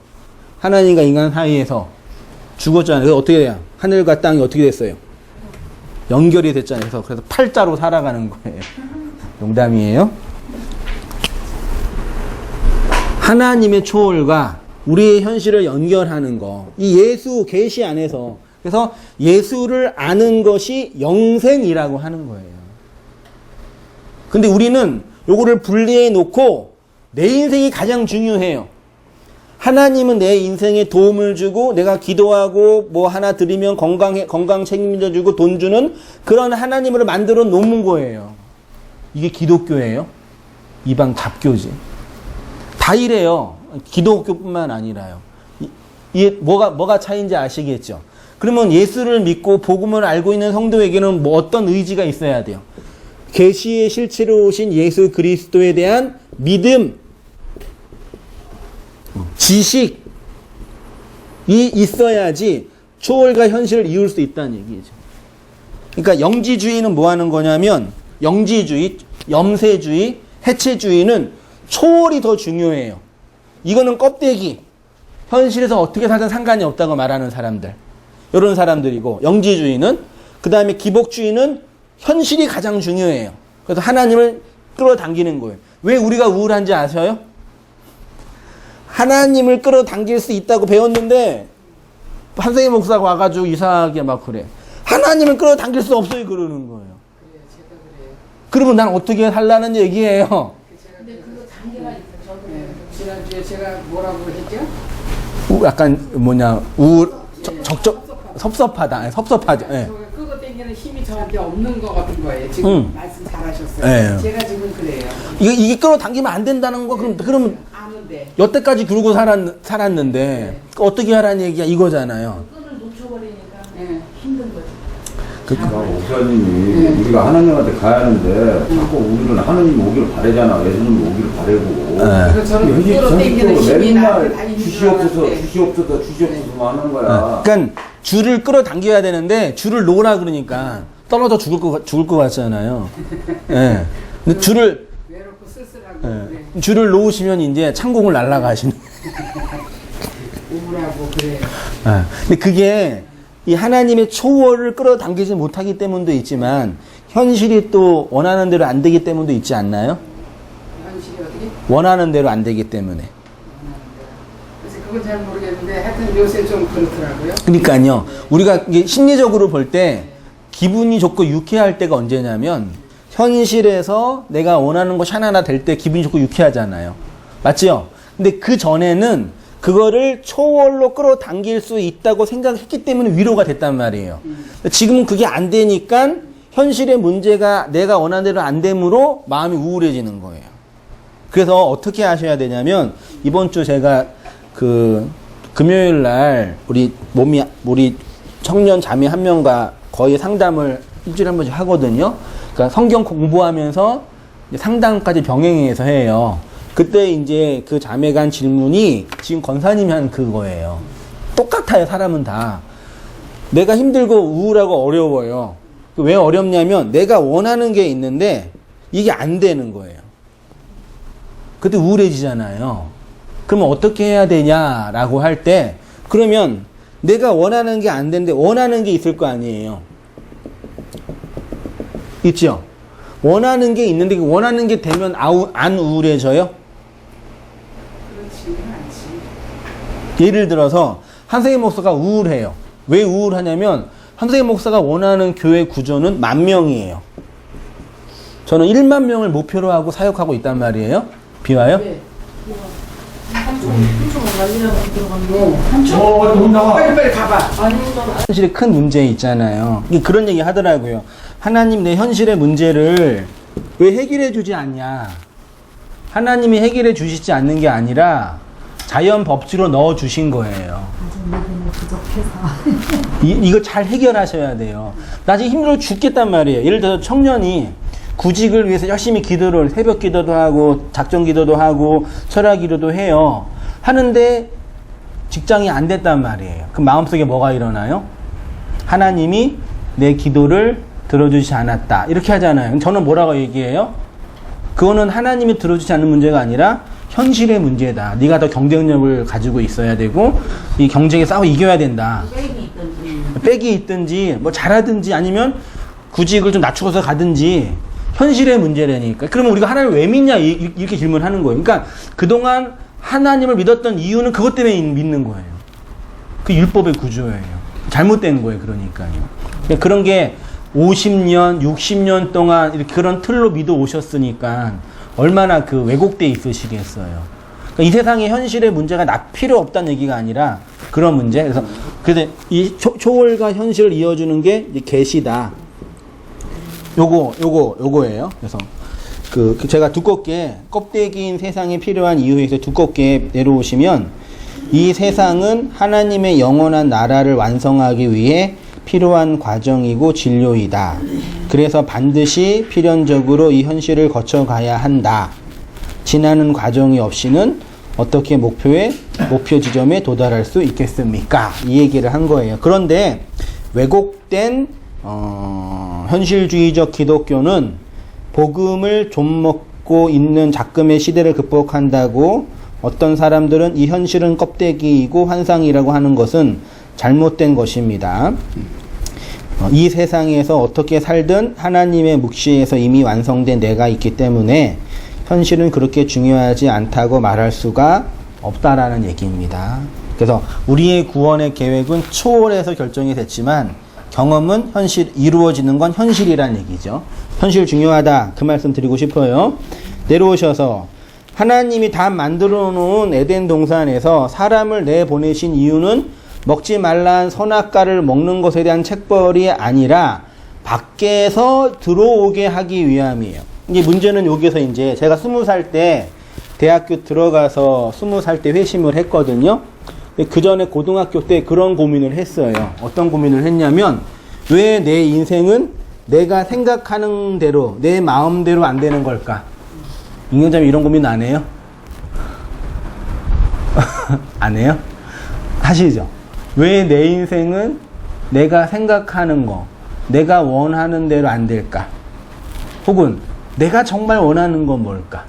하나님과 인간 사이에서 죽었잖아요. 그래서 어떻게 돼요? 하늘과 땅이 어떻게 됐어요? 연결이 됐잖아요. 그래서 팔자로 살아가는 거예요. 농담이에요. 하나님의 초월과 우리의 현실을 연결하는 거. 이 예수 계시 안에서. 그래서 예수를 아는 것이 영생이라고 하는 거예요. 근데 우리는 요거를 분리해 놓고 내 인생이 가장 중요해요. 하나님은 내 인생에 도움을 주고 내가 기도하고 뭐 하나 드리면 건강 책임져 주고 돈 주는 그런 하나님으로 만들어 놓은 거예요. 이게 기독교예요. 이방 잡교지. 다 이래요. 기독교뿐만 아니라요. 이게 뭐가 차이인지 아시겠죠? 그러면 예수를 믿고 복음을 알고 있는 성도에게는 뭐 어떤 의지가 있어야 돼요? 계시의 실체로 오신 예수 그리스도에 대한 믿음, 지식이 있어야지 초월과 현실을 이룰 수 있다는 얘기죠. 그러니까 영지주의는 뭐 하는 거냐면 영지주의, 염세주의, 해체주의는 초월이 더 중요해요. 이거는 껍데기. 현실에서 어떻게 살든 상관이 없다고 말하는 사람들. 이런 사람들이고 영지주의는 그 다음에 기복주의는 현실이 가장 중요해요. 그래서 하나님을 끌어당기는 거예요. 왜 우리가 우울한지 아세요? 하나님을 끌어당길 수 있다고 배웠는데 한세희 목사가 와가지고 이상하게 막 그래. 하나님을 끌어당길 수 없어요 그러는 거예요. 그래요, 제가 그래요. 그러면 난 어떻게 살라는 얘기예요? 근데 그거 단계가 있어요. 저도 지난주에 제가 뭐라고 했죠? 약간 우울, 섭섭하다. 아니, 섭섭하죠. 예. 저가 끄고 땡기는 힘이 저한테 없는 것 같은 거예요. 지금 말씀 잘하셨어요. 예. 제가 지금 그래요. 이게 끌어당기면 안 된다는 거 그러면 아는데. 여태까지 그러고 살았는데 어떻게 하라는 얘기야 이거잖아요. 끈을 놓쳐버리니까 예. 힘든 거지. 목사님이 우리가 하나님한테 가야 하는데 자꾸 우리는 하나님 오기를 바래잖아. 예수님 오기를 바래고. 그래서 저는 끄고 땡기는 힘이 나한테 다 맨날 있는 줄 주시옵소서 알았는데. 주시옵소서 하는 거야. 그러니까 줄을 끌어당겨야 되는데 줄을 놓으라 그러니까 떨어져 죽을 것 같잖아요. 예. 근데 외롭고 쓸쓸하고 그래. 줄을 놓으시면 이제 창공을 날아가시는. 우울하고 그래요. 근데 그게 이 하나님의 초월을 끌어당기지 못하기 때문도 있지만 현실이 또 원하는 대로 안 되기 때문도 있지 않나요? 현실이 어떻게? 원하는 대로 안 되기 때문에. 그래서 그건 잘 모르겠는데 하여튼 요새 좀 그렇더라고요. 그러니까요. 우리가 이게 심리적으로 볼 때 기분이 좋고 유쾌할 때가 언제냐면 현실에서 내가 원하는 것이 하나하나 될 때 기분이 좋고 유쾌하잖아요. 맞죠? 근데 그 전에는 그거를 초월로 끌어당길 수 있다고 생각했기 때문에 위로가 됐단 말이에요. 지금은 그게 안 되니까 현실의 문제가 내가 원하는 대로 안 되므로 마음이 우울해지는 거예요. 그래서 어떻게 하셔야 되냐면 이번 주 제가 금요일 날 우리 청년 자매 한 명과 거의 상담을 일주일에 한 번씩 하거든요. 그러니까 성경 공부하면서 상담까지 병행해서 해요. 그때 이제 그 자매가 한 질문이 지금 권사님이 한 그거예요. 똑같아요, 사람은 다. 내가 힘들고 우울하고 어려워요. 왜 어렵냐면 내가 원하는 게 있는데 이게 안 되는 거예요. 그때 우울해지잖아요. 그러면 어떻게 해야 되냐라고 할 때 그러면 내가 원하는 게 안 되는데 원하는 게 있을 거 아니에요. 있죠? 원하는 게 있는데 원하는 게 되면 안 우울해져요? 예를 들어서 한세희 목사가 우울해요. 왜 우울하냐면 한세희 목사가 원하는 교회 구조는 10,000명이에요. 저는 1만 명을 목표로 하고 사역하고 있단 말이에요. 비와요? 네. 한쪽은 날리라고 들어갔는데 빨리 가봐. 현실에 큰 문제 있잖아요. 그런 얘기 하더라고요. 하나님 내 현실의 문제를 왜 해결해 주지 않냐. 하나님이 해결해 주시지 않는 게 아니라 자연 법칙으로 넣어 주신 거예요. 아직 믿음이 부족해서. 이거 잘 해결하셔야 돼요. 나 지금 힘들어 죽겠단 말이에요. 예를 들어서 청년이 구직을 위해서 열심히 기도를, 새벽 기도도 하고, 작정 기도도 하고, 철학 기도도 해요. 하는데 직장이 안 됐단 말이에요. 그럼 마음속에 뭐가 일어나요? 하나님이 내 기도를 들어주지 않았다. 이렇게 하잖아요. 저는 뭐라고 얘기해요? 그거는 하나님이 들어주지 않는 문제가 아니라 현실의 문제다. 네가 더 경쟁력을 가지고 있어야 되고 이 경쟁에 싸워 이겨야 된다. 빽이 있든지 뭐 잘하든지 아니면 구직을 좀 낮추어서 가든지 현실의 문제라니까. 그러면 우리가 하나님을 왜 믿냐 이렇게 질문하는 거예요. 그러니까 그동안 하나님을 믿었던 이유는 그것 때문에 믿는 거예요. 그 율법의 구조예요. 잘못된 거예요. 그러니까요. 그러니까 그런 게 50년, 60년 동안 이렇게 그런 틀로 믿어 오셨으니까 얼마나 그 왜곡돼 있으시겠어요. 그러니까 이 세상의 현실의 문제가 필요 없다는 얘기가 아니라 그런 문제. 그래서 이 초월과 현실을 이어주는 게 이제 계시다. 요거예요. 그래서 제가 두껍게 껍데기인 세상에 필요한 이유에서 두껍게 내려오시면 이 세상은 하나님의 영원한 나라를 완성하기 위해 필요한 과정이고 진료이다. 그래서 반드시 필연적으로 이 현실을 거쳐가야 한다. 지나는 과정이 없이는 어떻게 목표 지점에 도달할 수 있겠습니까? 이 얘기를 한 거예요. 그런데 왜곡된 현실주의적 기독교는 복음을 좀 먹고 있는 작금의 시대를 극복한다고 어떤 사람들은 이 현실은 껍데기이고 환상이라고 하는 것은 잘못된 것입니다. 이 세상에서 어떻게 살든 하나님의 묵시에서 이미 완성된 내가 있기 때문에 현실은 그렇게 중요하지 않다고 말할 수가 없다라는 얘기입니다. 그래서 우리의 구원의 계획은 초월해서 결정이 됐지만 경험은 이루어지는 건 현실이란 얘기죠. 현실 중요하다. 그 말씀 드리고 싶어요. 내려오셔서 하나님이 다 만들어 놓은 에덴 동산에서 사람을 내보내신 이유는 먹지 말라는 선악과를 먹는 것에 대한 책벌이 아니라 밖에서 들어오게 하기 위함이에요. 이제 문제는 여기서 이제 제가 20살 때 대학교 들어가서 20살 때 회심을 했거든요. 그 전에 고등학교 때 그런 고민을 했어요. 어떤 고민을 했냐면 왜 내 인생은 내가 생각하는 대로 내 마음대로 안 되는 걸까? 임경자님 이런 고민 안 해요? 안 해요? 하시죠? 왜 내 인생은 내가 생각하는 거, 내가 원하는 대로 안 될까? 혹은 내가 정말 원하는 건 뭘까?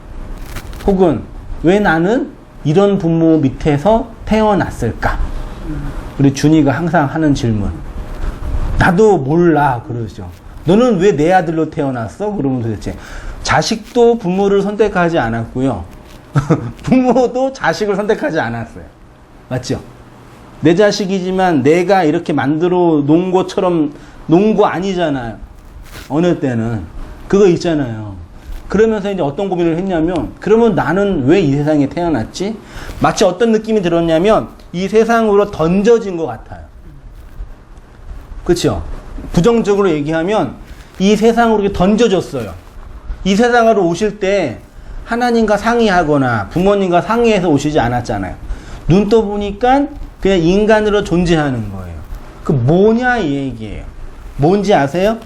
혹은 왜 나는 이런 부모 밑에서 태어났을까? 우리 준이가 항상 하는 질문. 나도 몰라 그러죠. 너는 왜 내 아들로 태어났어? 그러면 도대체 자식도 부모를 선택하지 않았고요. 부모도 자식을 선택하지 않았어요. 맞죠? 내 자식이지만 내가 이렇게 만들어 놓은 것처럼 놓은 거 아니잖아요. 어느 때는. 그거 있잖아요. 그러면서 이제 어떤 고민을 했냐면 그러면 나는 왜 이 세상에 태어났지? 마치 어떤 느낌이 들었냐면 이 세상으로 던져진 것 같아요. 그렇죠? 부정적으로 얘기하면 이 세상으로 이렇게 던져졌어요. 이 세상으로 오실 때 하나님과 상의하거나 부모님과 상의해서 오시지 않았잖아요. 눈 떠보니까 그냥 인간으로 존재하는 거예요. 그 뭐냐 이 얘기예요. 뭔지 아세요?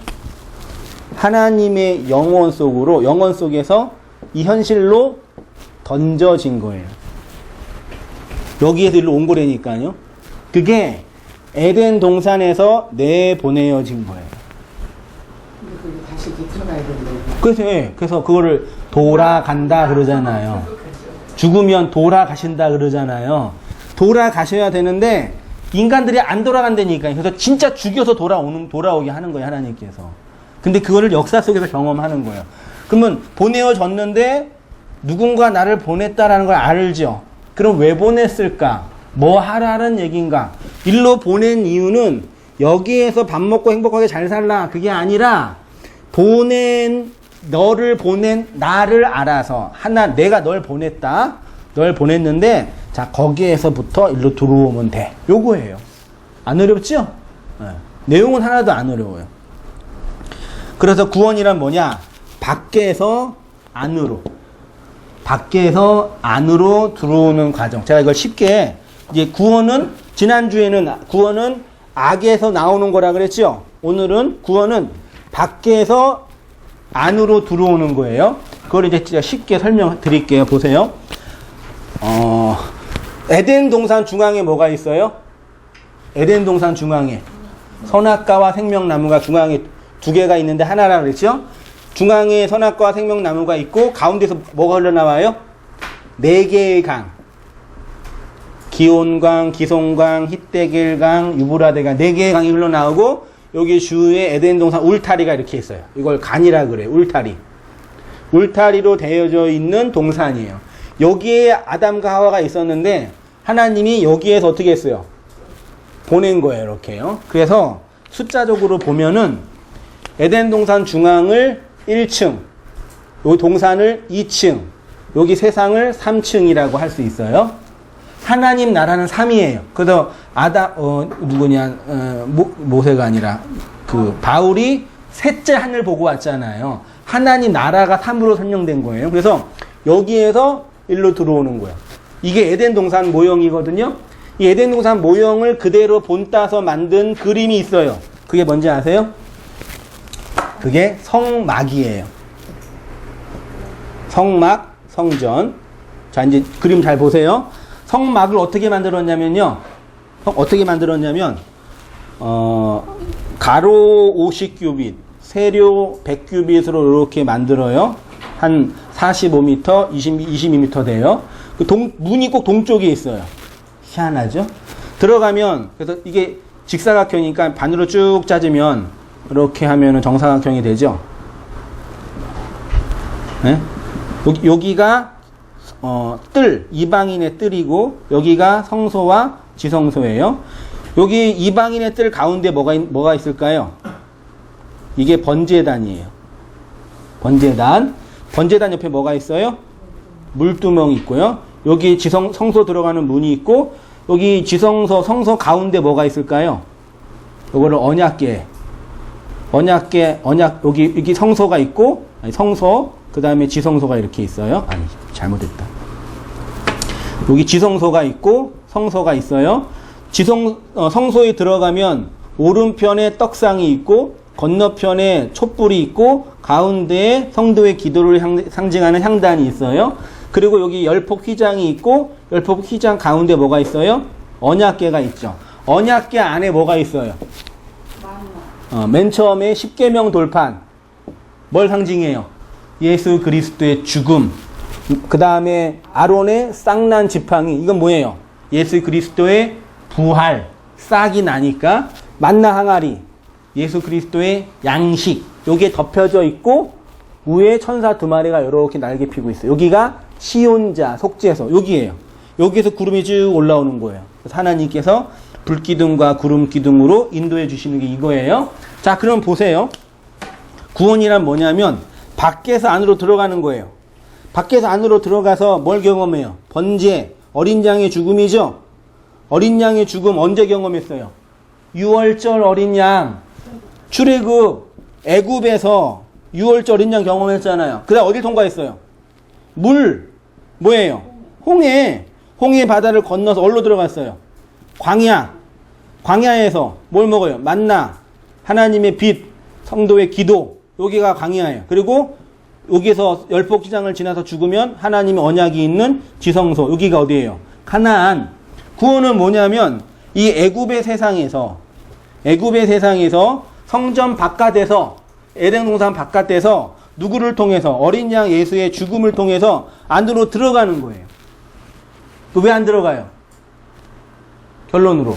하나님의 영혼 속에서 이 현실로 던져진 거예요. 여기에서 일로 온 거라니까요. 그게 에덴 동산에서 내보내어진 거예요. 근데 그게 다시 이렇게 들어가야 되는데. 그래서 그거를 돌아간다 그러잖아요. 죽으면 돌아가신다 그러잖아요. 돌아가셔야 되는데 인간들이 안 돌아간다니까요. 그래서 진짜 죽여서 돌아오게 하는 거예요, 하나님께서. 근데 그거를 역사 속에서 경험하는 거예요. 그러면 보내어졌는데 누군가 나를 보냈다라는 걸 알죠. 그럼 왜 보냈을까? 뭐 하라는 얘기인가? 일로 보낸 이유는 여기에서 밥 먹고 행복하게 잘 살라 그게 아니라 너를 보낸 나를 알아서 내가 널 보냈다. 널 보냈는데 자 거기에서부터 일로 들어오면 돼. 요거예요. 안 어렵죠? 네. 내용은 하나도 안 어려워요. 그래서 구원이란 뭐냐? 밖에서 안으로 밖에서 안으로 들어오는 과정. 제가 이걸 쉽게 이제 구원은 지난주에는 구원은 악에서 나오는 거라 그랬죠. 오늘은 구원은 밖에서 안으로 들어오는 거예요. 그걸 이제 진짜 쉽게 설명드릴게요. 보세요. 에덴 동산 중앙에 뭐가 있어요? 에덴 동산 중앙에 선악과와 생명나무가 중앙에 두 개가 있는데 하나라 그랬죠? 중앙에 선악과와 생명나무가 있고 가운데서 뭐가 흘러나와요? 네 개의 강. 기온강, 기송강, 히데겔강, 유브라데강 네 개의 강이 흘러나오고 여기 주위에 에덴 동산 울타리가 이렇게 있어요. 이걸 간이라 그래요. 울타리. 울타리로 되어져 있는 동산이에요. 여기에 아담과 하와가 있었는데 하나님이 여기에서 어떻게 했어요? 보낸 거예요. 이렇게요. 그래서 숫자적으로 보면은 에덴 동산 중앙을 1층, 요 동산을 2층, 여기 세상을 3층이라고 할 수 있어요. 하나님 나라는 3이에요. 그래서 모세가 아니라 바울이 셋째 하늘 보고 왔잖아요. 하나님 나라가 3으로 설명된 거예요. 그래서 여기에서 일로 들어오는 거예요. 이게 에덴 동산 모형이거든요. 이 에덴 동산 모형을 그대로 본따서 만든 그림이 있어요. 그게 뭔지 아세요? 그게 성막이에요. 성막, 성전. 자, 이제 그림 잘 보세요. 성막을 어떻게 만들었냐면요. 가로 50규빗, 세로 100규빗으로 이렇게 만들어요. 한 45m, 22m 돼요. 문이 꼭 동쪽에 있어요. 희한하죠? 들어가면, 그래서 이게 직사각형이니까 반으로 쭉 짜주면, 이렇게 하면은 정사각형이 되죠? 네? 여기가, 이방인의 뜰이고, 여기가 성소와 지성소예요. 여기 이방인의 뜰 가운데 뭐가 있을까요? 이게 번제단이에요. 번제단. 번제단 옆에 뭐가 있어요? 물두멍이 있고요. 여기 성소 들어가는 문이 있고, 여기 지성소, 성소 가운데 뭐가 있을까요? 요거를 언약궤, 여기 성소가 있고, 성소, 그 다음에 지성소가 이렇게 있어요. 아니, 잘못했다. 여기 지성소가 있고, 성소가 있어요. 성소에 들어가면, 오른편에 떡상이 있고, 건너편에 촛불이 있고, 가운데에 성도의 기도를 상징하는 향단이 있어요. 그리고 여기 열폭 휘장이 있고, 열폭 휘장 가운데 뭐가 있어요? 언약궤가 있죠. 언약궤 안에 뭐가 있어요? 맨 처음에 십계명 돌판. 뭘 상징해요? 예수 그리스도의 죽음. 그 다음에 아론의 쌍난 지팡이. 이건 뭐예요? 예수 그리스도의 부활. 싹이 나니까. 만나 항아리. 예수 그리스도의 양식. 요게 덮여져 있고, 위에 천사 두 마리가 이렇게 날개 피고 있어요. 여기가 시온자, 속죄소. 여기에요. 여기에서 구름이 쭉 올라오는 거예요. 그래서 하나님께서 불기둥과 구름기둥으로 인도해 주시는 게 이거예요. 자, 그럼 보세요. 구원이란 뭐냐면 밖에서 안으로 들어가는 거예요. 밖에서 안으로 들어가서 뭘 경험해요? 번제, 어린 양의 죽음이죠. 어린 양의 죽음 언제 경험했어요? 6월절 어린 양. 출애굽, 애굽에서 6월절 어린 양 경험했잖아요. 그 다음 어딜 통과했어요? 물, 뭐예요? 홍해 바다를 건너서 어디로 들어갔어요? 광야에서 뭘 먹어요? 만나, 하나님의 빛, 성도의 기도. 여기가 광야예요. 그리고 여기서 열폭지장을 지나서 죽으면 하나님의 언약이 있는 지성소. 여기가 어디예요? 가나안. 구원은 뭐냐면 이 애굽의 세상에서 성전 바깥에서, 에덴 동산 바깥에서 누구를 통해서? 어린 양 예수의 죽음을 통해서 안으로 들어가는 거예요. 왜 안 들어가요? 결론으로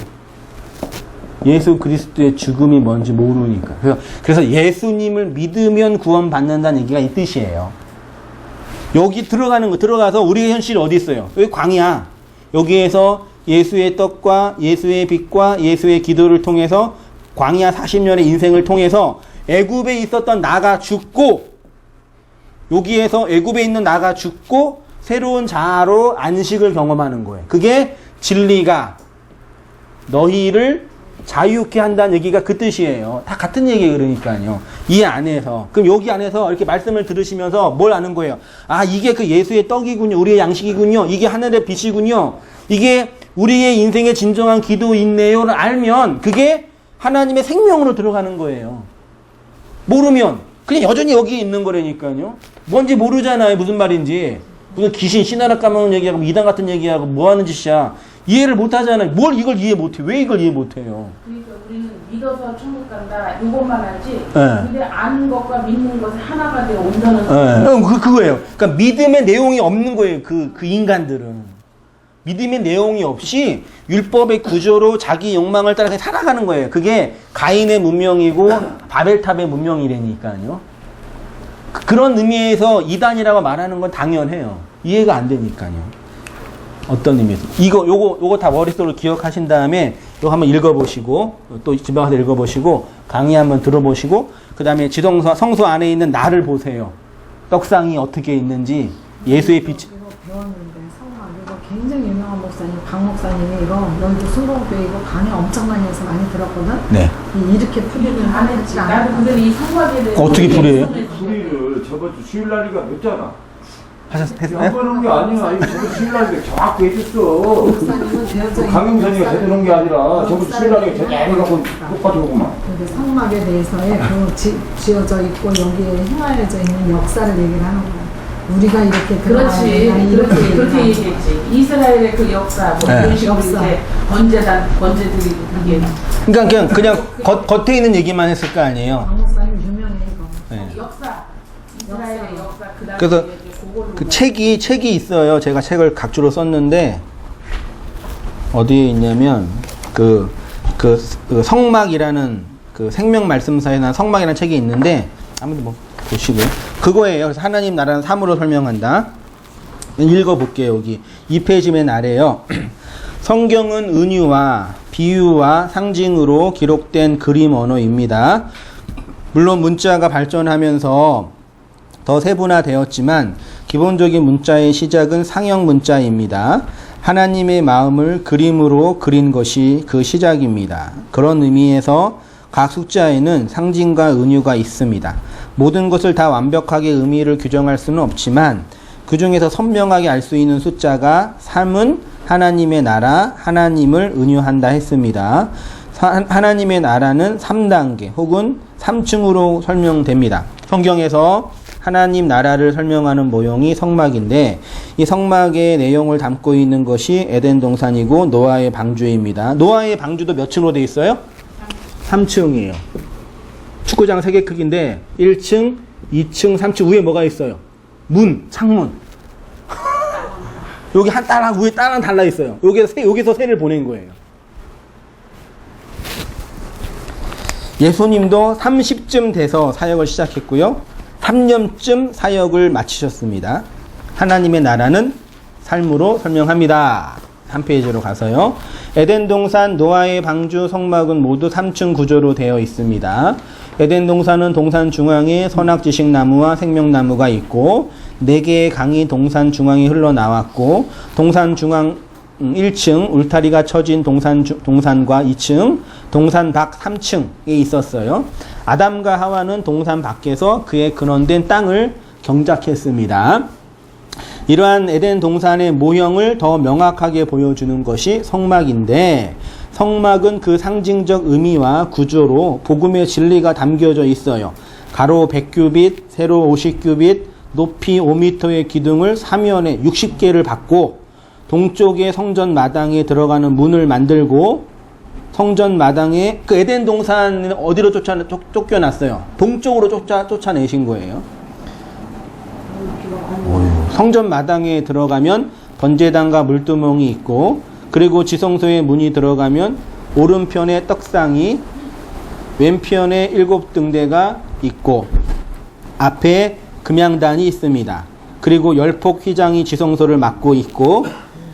예수 그리스도의 죽음이 뭔지 모르니까. 그래서 예수님을 믿으면 구원받는다는 얘기가 이 뜻이에요. 여기 들어가서 우리의 현실이 어디 있어요? 여기 광야. 여기에서 예수의 떡과 예수의 빛과 예수의 기도를 통해서 광야 40년의 인생을 통해서 애굽에 있었던 나가 죽고, 여기에서 애굽에 있는 나가 죽고 새로운 자아로 안식을 경험하는 거예요. 그게 진리가 너희를 자유케 한다는 얘기가 그 뜻이에요. 다 같은 얘기예요. 그러니까요. 이 안에서. 그럼 여기 안에서 이렇게 말씀을 들으시면서 뭘 아는 거예요? 아, 이게 그 예수의 떡이군요. 우리의 양식이군요. 이게 하늘의 빛이군요. 이게 우리의 인생의 진정한 기도인네요를 알면 그게 하나님의 생명으로 들어가는 거예요. 모르면 그냥 여전히 여기 있는 거라니까요. 뭔지 모르잖아요. 무슨 말인지. 무슨 귀신 신하라 까먹는 얘기하고 이단 같은 얘기하고 뭐 하는 짓이야. 이해를 못 하잖아요. 뭘 이걸 이해 못 해. 왜 이걸 이해 못 해요? 그러니까 우리는 믿어서 천국 간다. 이것만 알지. 네. 근데 아는 것과 믿는 것이 하나가 되어 온다는 네. 그거예요. 그러니까 믿음의 내용이 없는 거예요. 그 인간들은. 믿음의 내용이 없이 율법의 구조로 자기 욕망을 따라 살아가는 거예요. 그게 가인의 문명이고 바벨탑의 문명이라니까요. 그런 의미에서 이단이라고 말하는 건 당연해요. 이해가 안 되니까요. 어떤 의미에서. 요거 다 머릿속으로 기억하신 다음에 요거 한번 읽어보시고, 또 집에 가서 읽어보시고, 강의 한번 들어보시고, 그 다음에 성소 안에 있는 나를 보세요. 떡상이 어떻게 있는지, 예수의 빛. 이거 배웠는데 성막 이거 굉장히 유명한 목사님 박 목사님이 이거 여의도 순복음교회 이거 강의 엄청 많이 해서 많이 들었거든. 네. 이렇게 풀이를 안 했지. 나도 근데 이 성곽에 대해서 어떻게 풀이해요? 수리를 저번 주 수요일 날이가 됐잖아. 하셨어요? 한번 한 게 아니야. 이거 저번 주일 날이가 정확히 해줬어. 목사님은 되어져 강영선이가 제대로 한 게 아니라 저번 주 수요일 날이가 제대로 해갖고 똑같이 오구만. 근데 성막에 대해서의 그 지어져 있고 여기에 행하여져 있는 역사를 얘기를 하는 거야. 우리가 이렇게 그렇지. 이렇게 그렇게 얘기했지. 이스라엘의 그 역사, 뭐 네. 이런 식으로 역사. 이제 번제들이 그게 그러니까 그냥 겉에 있는 얘기만 했을 거 아니에요. 박 목사님 유명해 이거. 네. 역사, 이스라엘의 역사. 그다음에 그래서 이제 그걸로 그 책이 있어요. 제가 책을 각주로 썼는데 어디에 있냐면 그 성막이라는 그 생명 말씀사에 난 성막이라는 책이 있는데 아무튼 뭐 보시고요. 그거예요. 그래서 하나님 나라는 삶으로 설명한다. 읽어볼게요. 여기 2페이지 맨 아래요. 성경은 은유와 비유와 상징으로 기록된 그림 언어입니다. 물론 문자가 발전하면서 더 세분화되었지만 기본적인 문자의 시작은 상형 문자입니다. 하나님의 마음을 그림으로 그린 것이 그 시작입니다. 그런 의미에서 각 숫자에는 상징과 은유가 있습니다. 모든 것을 다 완벽하게 의미를 규정할 수는 없지만 그 중에서 선명하게 알 수 있는 숫자가 3은 하나님의 나라, 하나님을 은유한다 했습니다. 하나님의 나라는 3단계 혹은 3층으로 설명됩니다. 성경에서 하나님 나라를 설명하는 모형이 성막인데 이 성막의 내용을 담고 있는 것이 에덴 동산이고 노아의 방주입니다. 노아의 방주도 몇 층으로 되어 있어요? 3층이에요. 축구장 3개 크기인데 1층, 2층, 3층 위에 뭐가 있어요? 문, 창문. 여기 한 따랑 위에 따랑 달라 있어요. 여기서 새를 보낸 거예요. 예수님도 30쯤 돼서 사역을 시작했고요. 3년쯤 사역을 마치셨습니다. 하나님의 나라는 삶으로 설명합니다. 한 페이지로 가서요. 에덴 동산, 노아의 방주, 성막은 모두 3층 구조로 되어 있습니다. 에덴 동산은 동산 중앙에 선악지식나무와 생명나무가 있고 4개의 강이 동산 중앙에 흘러나왔고 동산 중앙 1층 울타리가 쳐진 동산과 2층, 동산 밖 3층에 있었어요. 아담과 하와는 동산 밖에서 그의 근원된 땅을 경작했습니다. 이러한 에덴 동산의 모형을 더 명확하게 보여주는 것이 성막인데 성막은 그 상징적 의미와 구조로 복음의 진리가 담겨져 있어요. 가로 100규빗, 세로 50규빗, 높이 5m의 기둥을 사면에 60개를 받고 동쪽의 성전 마당에 들어가는 문을 만들고 성전 마당에 그 에덴 동산은 어디로 쫓겨났어요? 동쪽으로 쫓아내신 거예요. 성전 마당에 들어가면 번제단과 물두멍이 있고 그리고 지성소의 문이 들어가면 오른편에 떡상이 왼편에 7등대가 있고 앞에 금양단이 있습니다. 그리고 열폭 휘장이 지성소를 막고 있고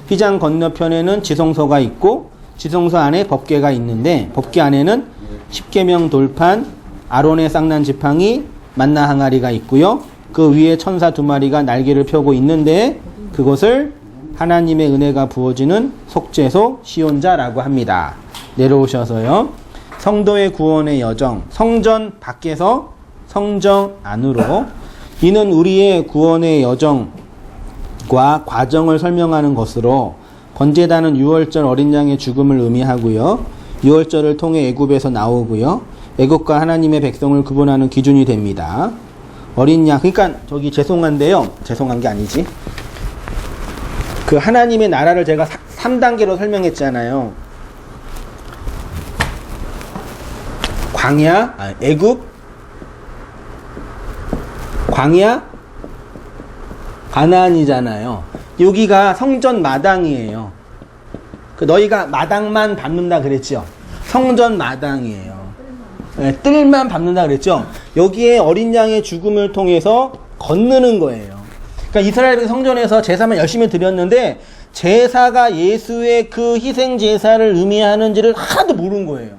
휘장 건너편에는 지성소가 있고 지성소 안에 법궤가 있는데 법궤 안에는 십계명 돌판, 아론의 쌍난 지팡이, 만나 항아리가 있고요. 그 위에 천사 2마리가 날개를 펴고 있는데 그것을 하나님의 은혜가 부어지는 속죄소 시온자라고 합니다. 내려오셔서요. 성도의 구원의 여정, 성전 밖에서 성정 안으로. 이는 우리의 구원의 여정과 과정을 설명하는 것으로 번제단은 유월절 어린 양의 죽음을 의미하고요. 유월절을 통해 애굽에서 나오고요. 애굽과 하나님의 백성을 구분하는 기준이 됩니다. 어린 양, 그러니까 저기 죄송한데요. 죄송한 게 아니지. 그 하나님의 나라를 제가 3단계로 설명했잖아요. 광야, 애굽, 광야, 가나안이잖아요. 여기가 성전 마당이에요. 그 너희가 마당만 밟는다 그랬죠. 성전 마당이에요. 네, 뜰만 밟는다 그랬죠. 여기에 어린 양의 죽음을 통해서 건너는 거예요. 그러니까 이스라엘 성전에서 제사만 열심히 드렸는데 제사가 예수의 그 희생 제사를 의미하는지를 하나도 모르는 거예요.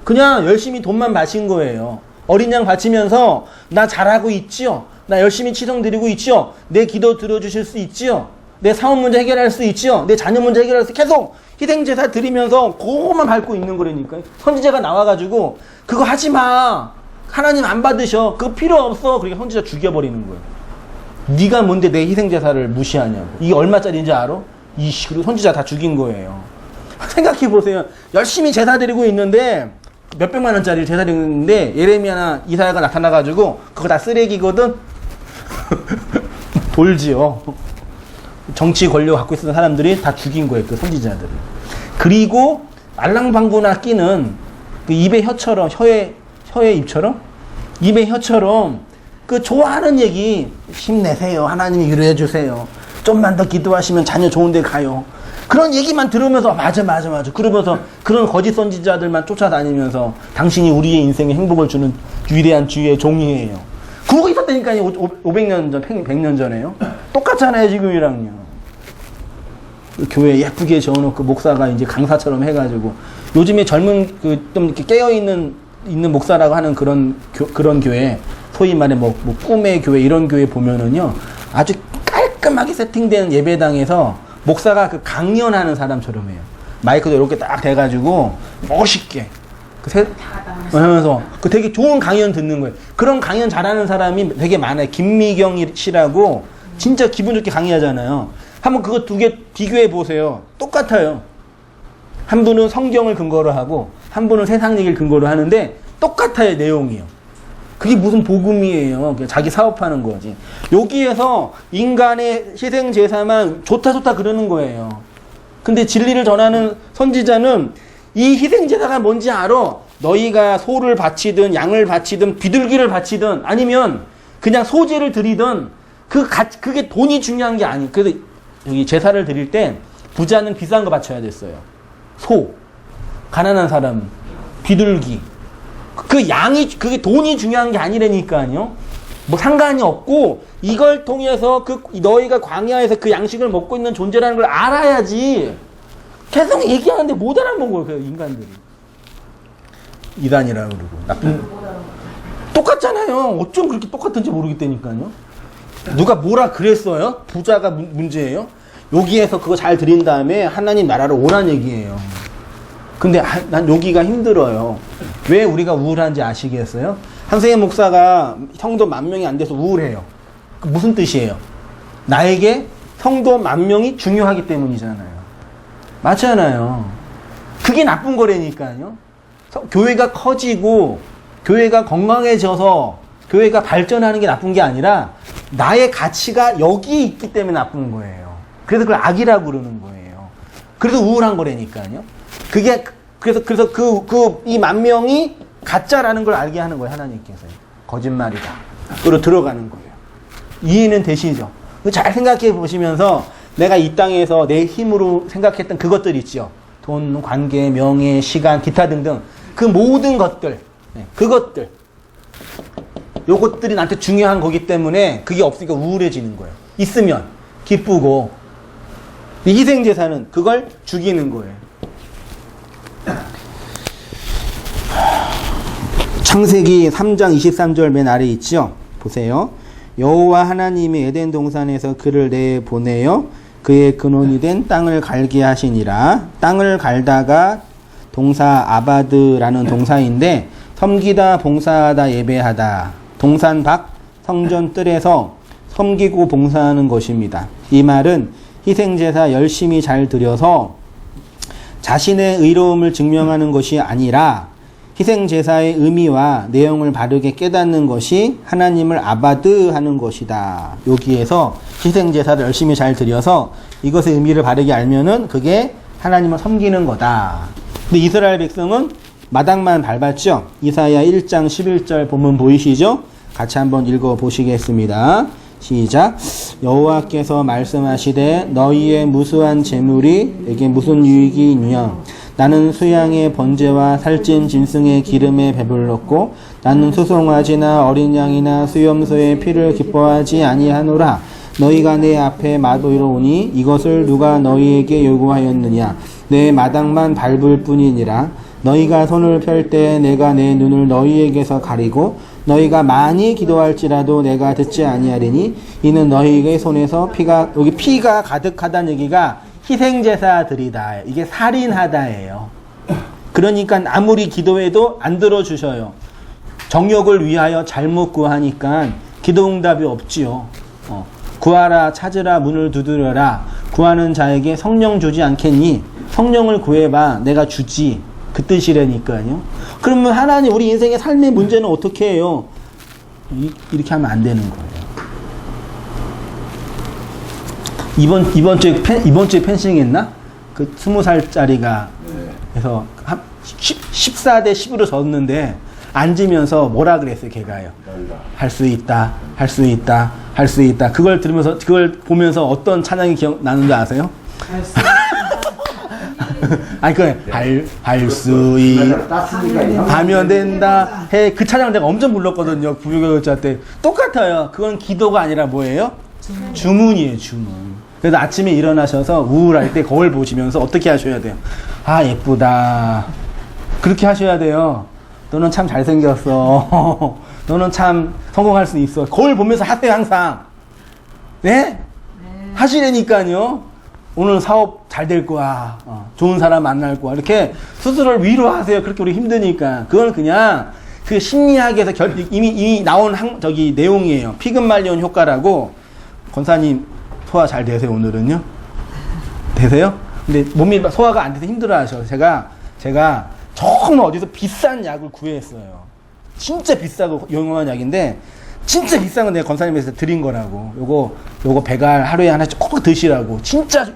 그냥 열심히 돈만 바친 거예요. 어린 양 바치면서 나 잘하고 있지요. 나 열심히 치성 드리고 있지요. 내 기도 들어주실 수 있지요. 내 사업 문제 해결할 수 있지요. 내 자녀 문제 해결할 수 계속 희생 제사 드리면서 그것만 밟고 있는 거라니까. 선지자가 나와가지고 그거 하지 마. 하나님 안 받으셔. 그거 필요 없어. 그러니까 선지자 죽여버리는 거예요. 네가 뭔데 내 희생 제사를 무시하냐고. 이게 얼마짜리인지 알아? 그리고 선지자 다 죽인 거예요. 생각해 보세요. 열심히 제사 드리고 있는데 몇백만 원짜리 제사 드리는데 예레미야나 이사야가 나타나가지고 그거 다 쓰레기거든. 돌지요. 정치 권력 갖고 있었던 사람들이 다 죽인 거예요. 그 선지자들을. 그리고 알랑방구나 끼는 그 입의 혀처럼 혀의 입처럼 입의 혀처럼 그 좋아하는 얘기 힘내세요. 하나님이 위로해 주세요. 좀만 더 기도하시면 자녀 좋은 데 가요. 그런 얘기만 들으면서 맞아. 그러면서 그런 거짓 선지자들만 쫓아다니면서 당신이 우리의 인생에 행복을 주는 위대한 주의 종이에요. 그러고 있었다니까요. 500년 전, 100년 전에요. 똑같잖아요, 지금이랑요. 교회 예쁘게 지어놓고 목사가 이제 강사처럼 해가지고 요즘에 젊은 좀 이렇게 깨어있는 목사라고 하는 그런 교회, 소위 말해 뭐 꿈의 교회 이런 교회 보면은요 아주 깔끔하게 세팅된 예배당에서 목사가 그 강연하는 사람처럼 해요. 마이크도 이렇게 딱 대가지고 멋있게 하면서 그 되게 좋은 강연 듣는 거예요. 그런 강연 잘하는 사람이 되게 많아요. 김미경 씨라고 진짜 기분 좋게 강의하잖아요. 한번 그거 두 개 비교해 보세요. 똑같아요. 한 분은 성경을 근거로 하고 한 분은 세상 얘기를 근거로 하는데 똑같아요, 내용이요. 그게 무슨 복음이에요. 자기 사업하는 거지. 여기에서 인간의 희생 제사만 좋다 그러는 거예요. 근데 진리를 전하는 선지자는 이 희생 제사가 뭔지 알아. 너희가 소를 바치든 양을 바치든 비둘기를 바치든 아니면 그냥 소제를 드리든 그게 돈이 중요한 게 아니에요. 그래서 여기 제사를 드릴 때 부자는 비싼 거 바쳐야 됐어요. 소, 가난한 사람, 비둘기. 그게 돈이 중요한 게 아니라니까요. 뭐 상관이 없고 이걸 통해서 너희가 광야에서 그 양식을 먹고 있는 존재라는 걸 알아야지. 계속 얘기하는데 못 알아먹어요, 그 인간들이. 이단이라 그러고 나쁜. 똑같잖아요. 어쩜 그렇게 똑같은지 모르겠다니까요. 누가 뭐라 그랬어요? 부자가 문제예요? 여기에서 그거 잘 드린 다음에 하나님 나라로 오란 얘기예요. 근데 난 여기가 힘들어요. 왜 우리가 우울한지 아시겠어요? 한승혜 목사가 성도 10,000명이 안 돼서 우울해요. 그 무슨 뜻이에요? 나에게 성도 10,000명이 중요하기 때문이잖아요. 맞잖아요. 그게 나쁜 거라니까요. 교회가 커지고 교회가 건강해져서 교회가 발전하는 게 나쁜 게 아니라 나의 가치가 여기 있기 때문에 나쁜 거예요. 그래서 그걸 악이라고 그러는 거예요. 그래서 우울한 거라니까요. 그래서 이 10,000명이 가짜라는 걸 알게 하는 거예요, 하나님께서. 거짓말이다. 그로 들어가는 거예요. 이해는 되시죠? 잘 생각해 보시면서 내가 이 땅에서 내 힘으로 생각했던 그것들 있죠. 돈, 관계, 명예, 시간, 기타 등등. 그 모든 것들, 그것들. 요것들이 나한테 중요한 거기 때문에 그게 없으니까 우울해지는 거예요. 있으면 기쁘고. 희생제사는 그걸 죽이는 거예요. 창세기 3장 23절 맨 아래 있죠. 보세요. 여호와 하나님이 에덴 동산에서 그를 내보내어 그의 근원이 된 땅을 갈게 하시니라. 땅을 갈다가 동사 아바드라는 동사인데 섬기다, 봉사하다, 예배하다. 동산박, 성전 뜰에서 섬기고 봉사하는 것입니다. 이 말은 희생제사 열심히 잘 드려서 자신의 의로움을 증명하는 것이 아니라 희생제사의 의미와 내용을 바르게 깨닫는 것이 하나님을 아바드하는 것이다. 여기에서 희생제사를 열심히 잘 드려서 이것의 의미를 바르게 알면은 그게 하나님을 섬기는 거다. 근데 이스라엘 백성은 마당만 밟았죠. 이사야 1장 11절 보면 보이시죠? 같이 한번 읽어 보시겠습니다. 시작. 여호와께서 말씀하시되 너희의 무수한 재물이 내게 무슨 유익이 있냐? 나는 수양의 번제와 살찐 짐승의 기름에 배불렀고 나는 수송아지나 어린 양이나 수염소의 피를 기뻐하지 아니하노라. 너희가 내 앞에 마도이로 오니 이것을 누가 너희에게 요구하였느냐? 내 마당만 밟을 뿐이니라. 너희가 손을 펼 때 내가 내 눈을 너희에게서 가리고 너희가 많이 기도할지라도 내가 듣지 아니하리니 이는 너희의 손에서 여기 피가 가득하다는 얘기가 희생제사들이다. 이게 살인하다예요. 그러니까 아무리 기도해도 안 들어주셔요. 정욕을 위하여 잘못 구하니까 기도응답이 없지요. 구하라, 찾으라, 문을 두드려라. 구하는 자에게 성령 주지 않겠니? 성령을 구해봐. 내가 주지. 그 뜻이라니까요. 그러면 하나님 우리 인생의 삶의 문제는 어떻게 해요? 이렇게 하면 안 되는 거예요. 이번 주에 펜싱 했나? 그 20살짜리가 해서 14대 10으로 졌는데 앉으면서 뭐라 그랬어요, 걔가요? 할 수 있다, 할 수 있다, 할 수 있다. 그걸 들으면서, 그걸 보면서 어떤 찬양이 기억나는지 아세요? 아니, 할 수 하면 된다. 그 찬양 내가 엄청 불렀거든요. 부교교자 때. 똑같아요. 그건 기도가 아니라 뭐예요? 주문이에요, 주문. 그래서 아침에 일어나셔서 우울할 때 거울 보시면서 어떻게 하셔야 돼요? 아, 예쁘다. 그렇게 하셔야 돼요. 너는 참 잘생겼어. 너는 참 성공할 수 있어. 거울 보면서 하세요, 항상. 네? 하시라니까요. 오늘 사업 잘 될 거야. 좋은 사람 만날 거야. 이렇게 스스로를 위로하세요. 그렇게 우리 힘드니까. 그건 그냥 그 심리학에서 이미 나온 내용이에요. 피그말리온 효과라고. 권사님 소화 잘 되세요, 오늘은요? 되세요? 근데 몸이 소화가 안 돼서 힘들어 하셔. 제가 정말 어디서 비싼 약을 구했어요. 진짜 비싸고 유용한 약인데, 진짜 비싼 건 내가 권사님에서 드린 거라고. 요거 배갈 하루에 하나씩 꼭 드시라고. 진짜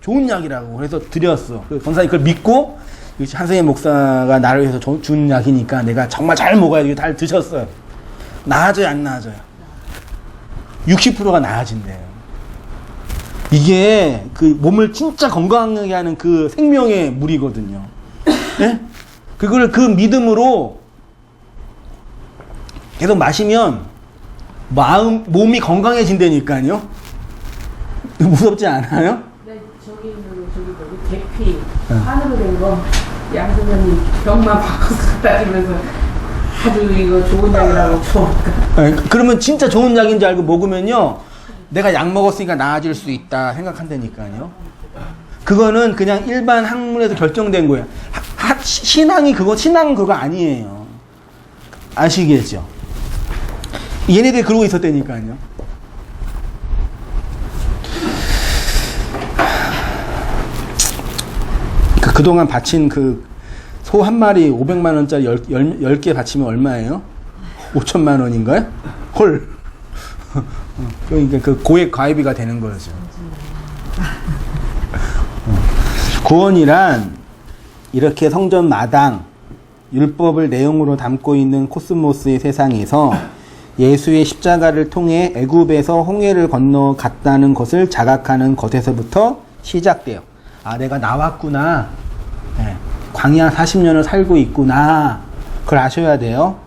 좋은 약이라고. 그래서 드렸어. 권사님 그걸 믿고, 한승희 목사가 나를 위해서 준 약이니까 내가 정말 잘 먹어야 돼. 잘 드셨어요. 나아져요, 안 나아져요? 60%가 나아진대요. 이게 그 몸을 진짜 건강하게 하는 그 생명의 물이거든요. 네? 그걸 그 믿음으로 계속 마시면 몸이 건강해진다니까요. 무섭지 않아요? 네, 저기 계피 한으로 된 거 양선생님 병만 바꿔서 갖다 주면서 아주 이거 좋은 약이라고 좋으니까. 그러면 진짜 좋은 약인지 알고 먹으면요, 내가 약 먹었으니까 나아질 수 있다 생각한다니까요. 그거는 그냥 일반 학문에서 결정된 거예요. 신앙은 그거 아니에요. 아시겠죠? 얘네들이 그러고 있었다니까요. 그동안 바친 소 한 마리 500만 원짜리 10개 바치면 얼마예요? 5천만 원인가요? 헐. 그러니까 그 고액 가입비가 되는 거죠. 구원이란 이렇게 성전 마당, 율법을 내용으로 담고 있는 코스모스의 세상에서 예수의 십자가를 통해 애굽에서 홍해를 건너갔다는 것을 자각하는 것에서부터 시작돼요. 아, 내가 나왔구나. 네. 광야 40년을 살고 있구나. 그걸 아셔야 돼요.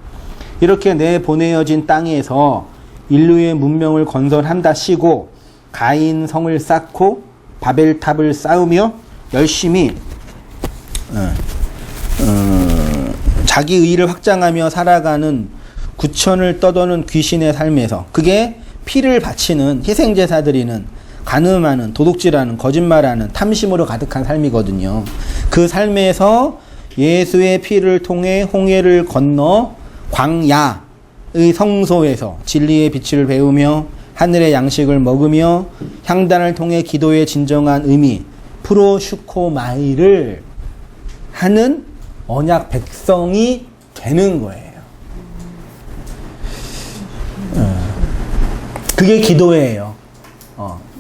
이렇게 내 보내어진 땅에서 인류의 문명을 건설한다시고 가인 성을 쌓고 바벨탑을 쌓으며 열심히 자기 의를 확장하며 살아가는 구천을 떠도는 귀신의 삶에서, 그게 피를 바치는 희생제사드리는 간음하는 도둑질하는 거짓말하는 탐심으로 가득한 삶이거든요. 그 삶에서 예수의 피를 통해 홍해를 건너 광야의 성소에서 진리의 빛을 배우며 하늘의 양식을 먹으며 향단을 통해 기도의 진정한 의미 프로슈코마이를 하는 언약 백성이 되는 거예요. 그게 기도예요.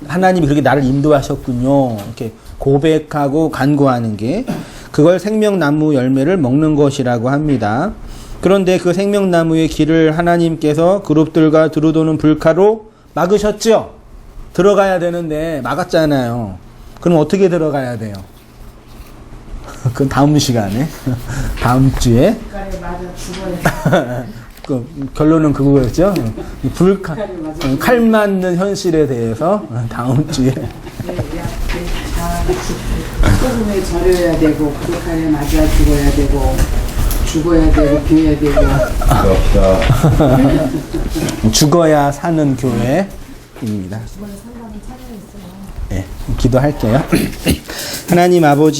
하나님이 그렇게 나를 인도하셨군요. 이렇게 고백하고 간구하는 게 그걸 생명나무 열매를 먹는 것이라고 합니다. 그런데 그 생명나무의 길을 하나님께서 그룹들과 두루도는 불가로 막으셨죠? 들어가야 되는데 막았잖아요. 그럼 어떻게 들어가야 돼요? 그건 다음 시간에 다음 주에 불가에 맞아 죽어야 그 결론은 그거였죠. 칼 맞는 현실에 대해서 다음 주에 소금에 절여야 되고 불칼에 맞아 죽어야 되고 비워야 되고 죽어야 사는 교회입니다. 네, 기도할게요. 하나님 아버지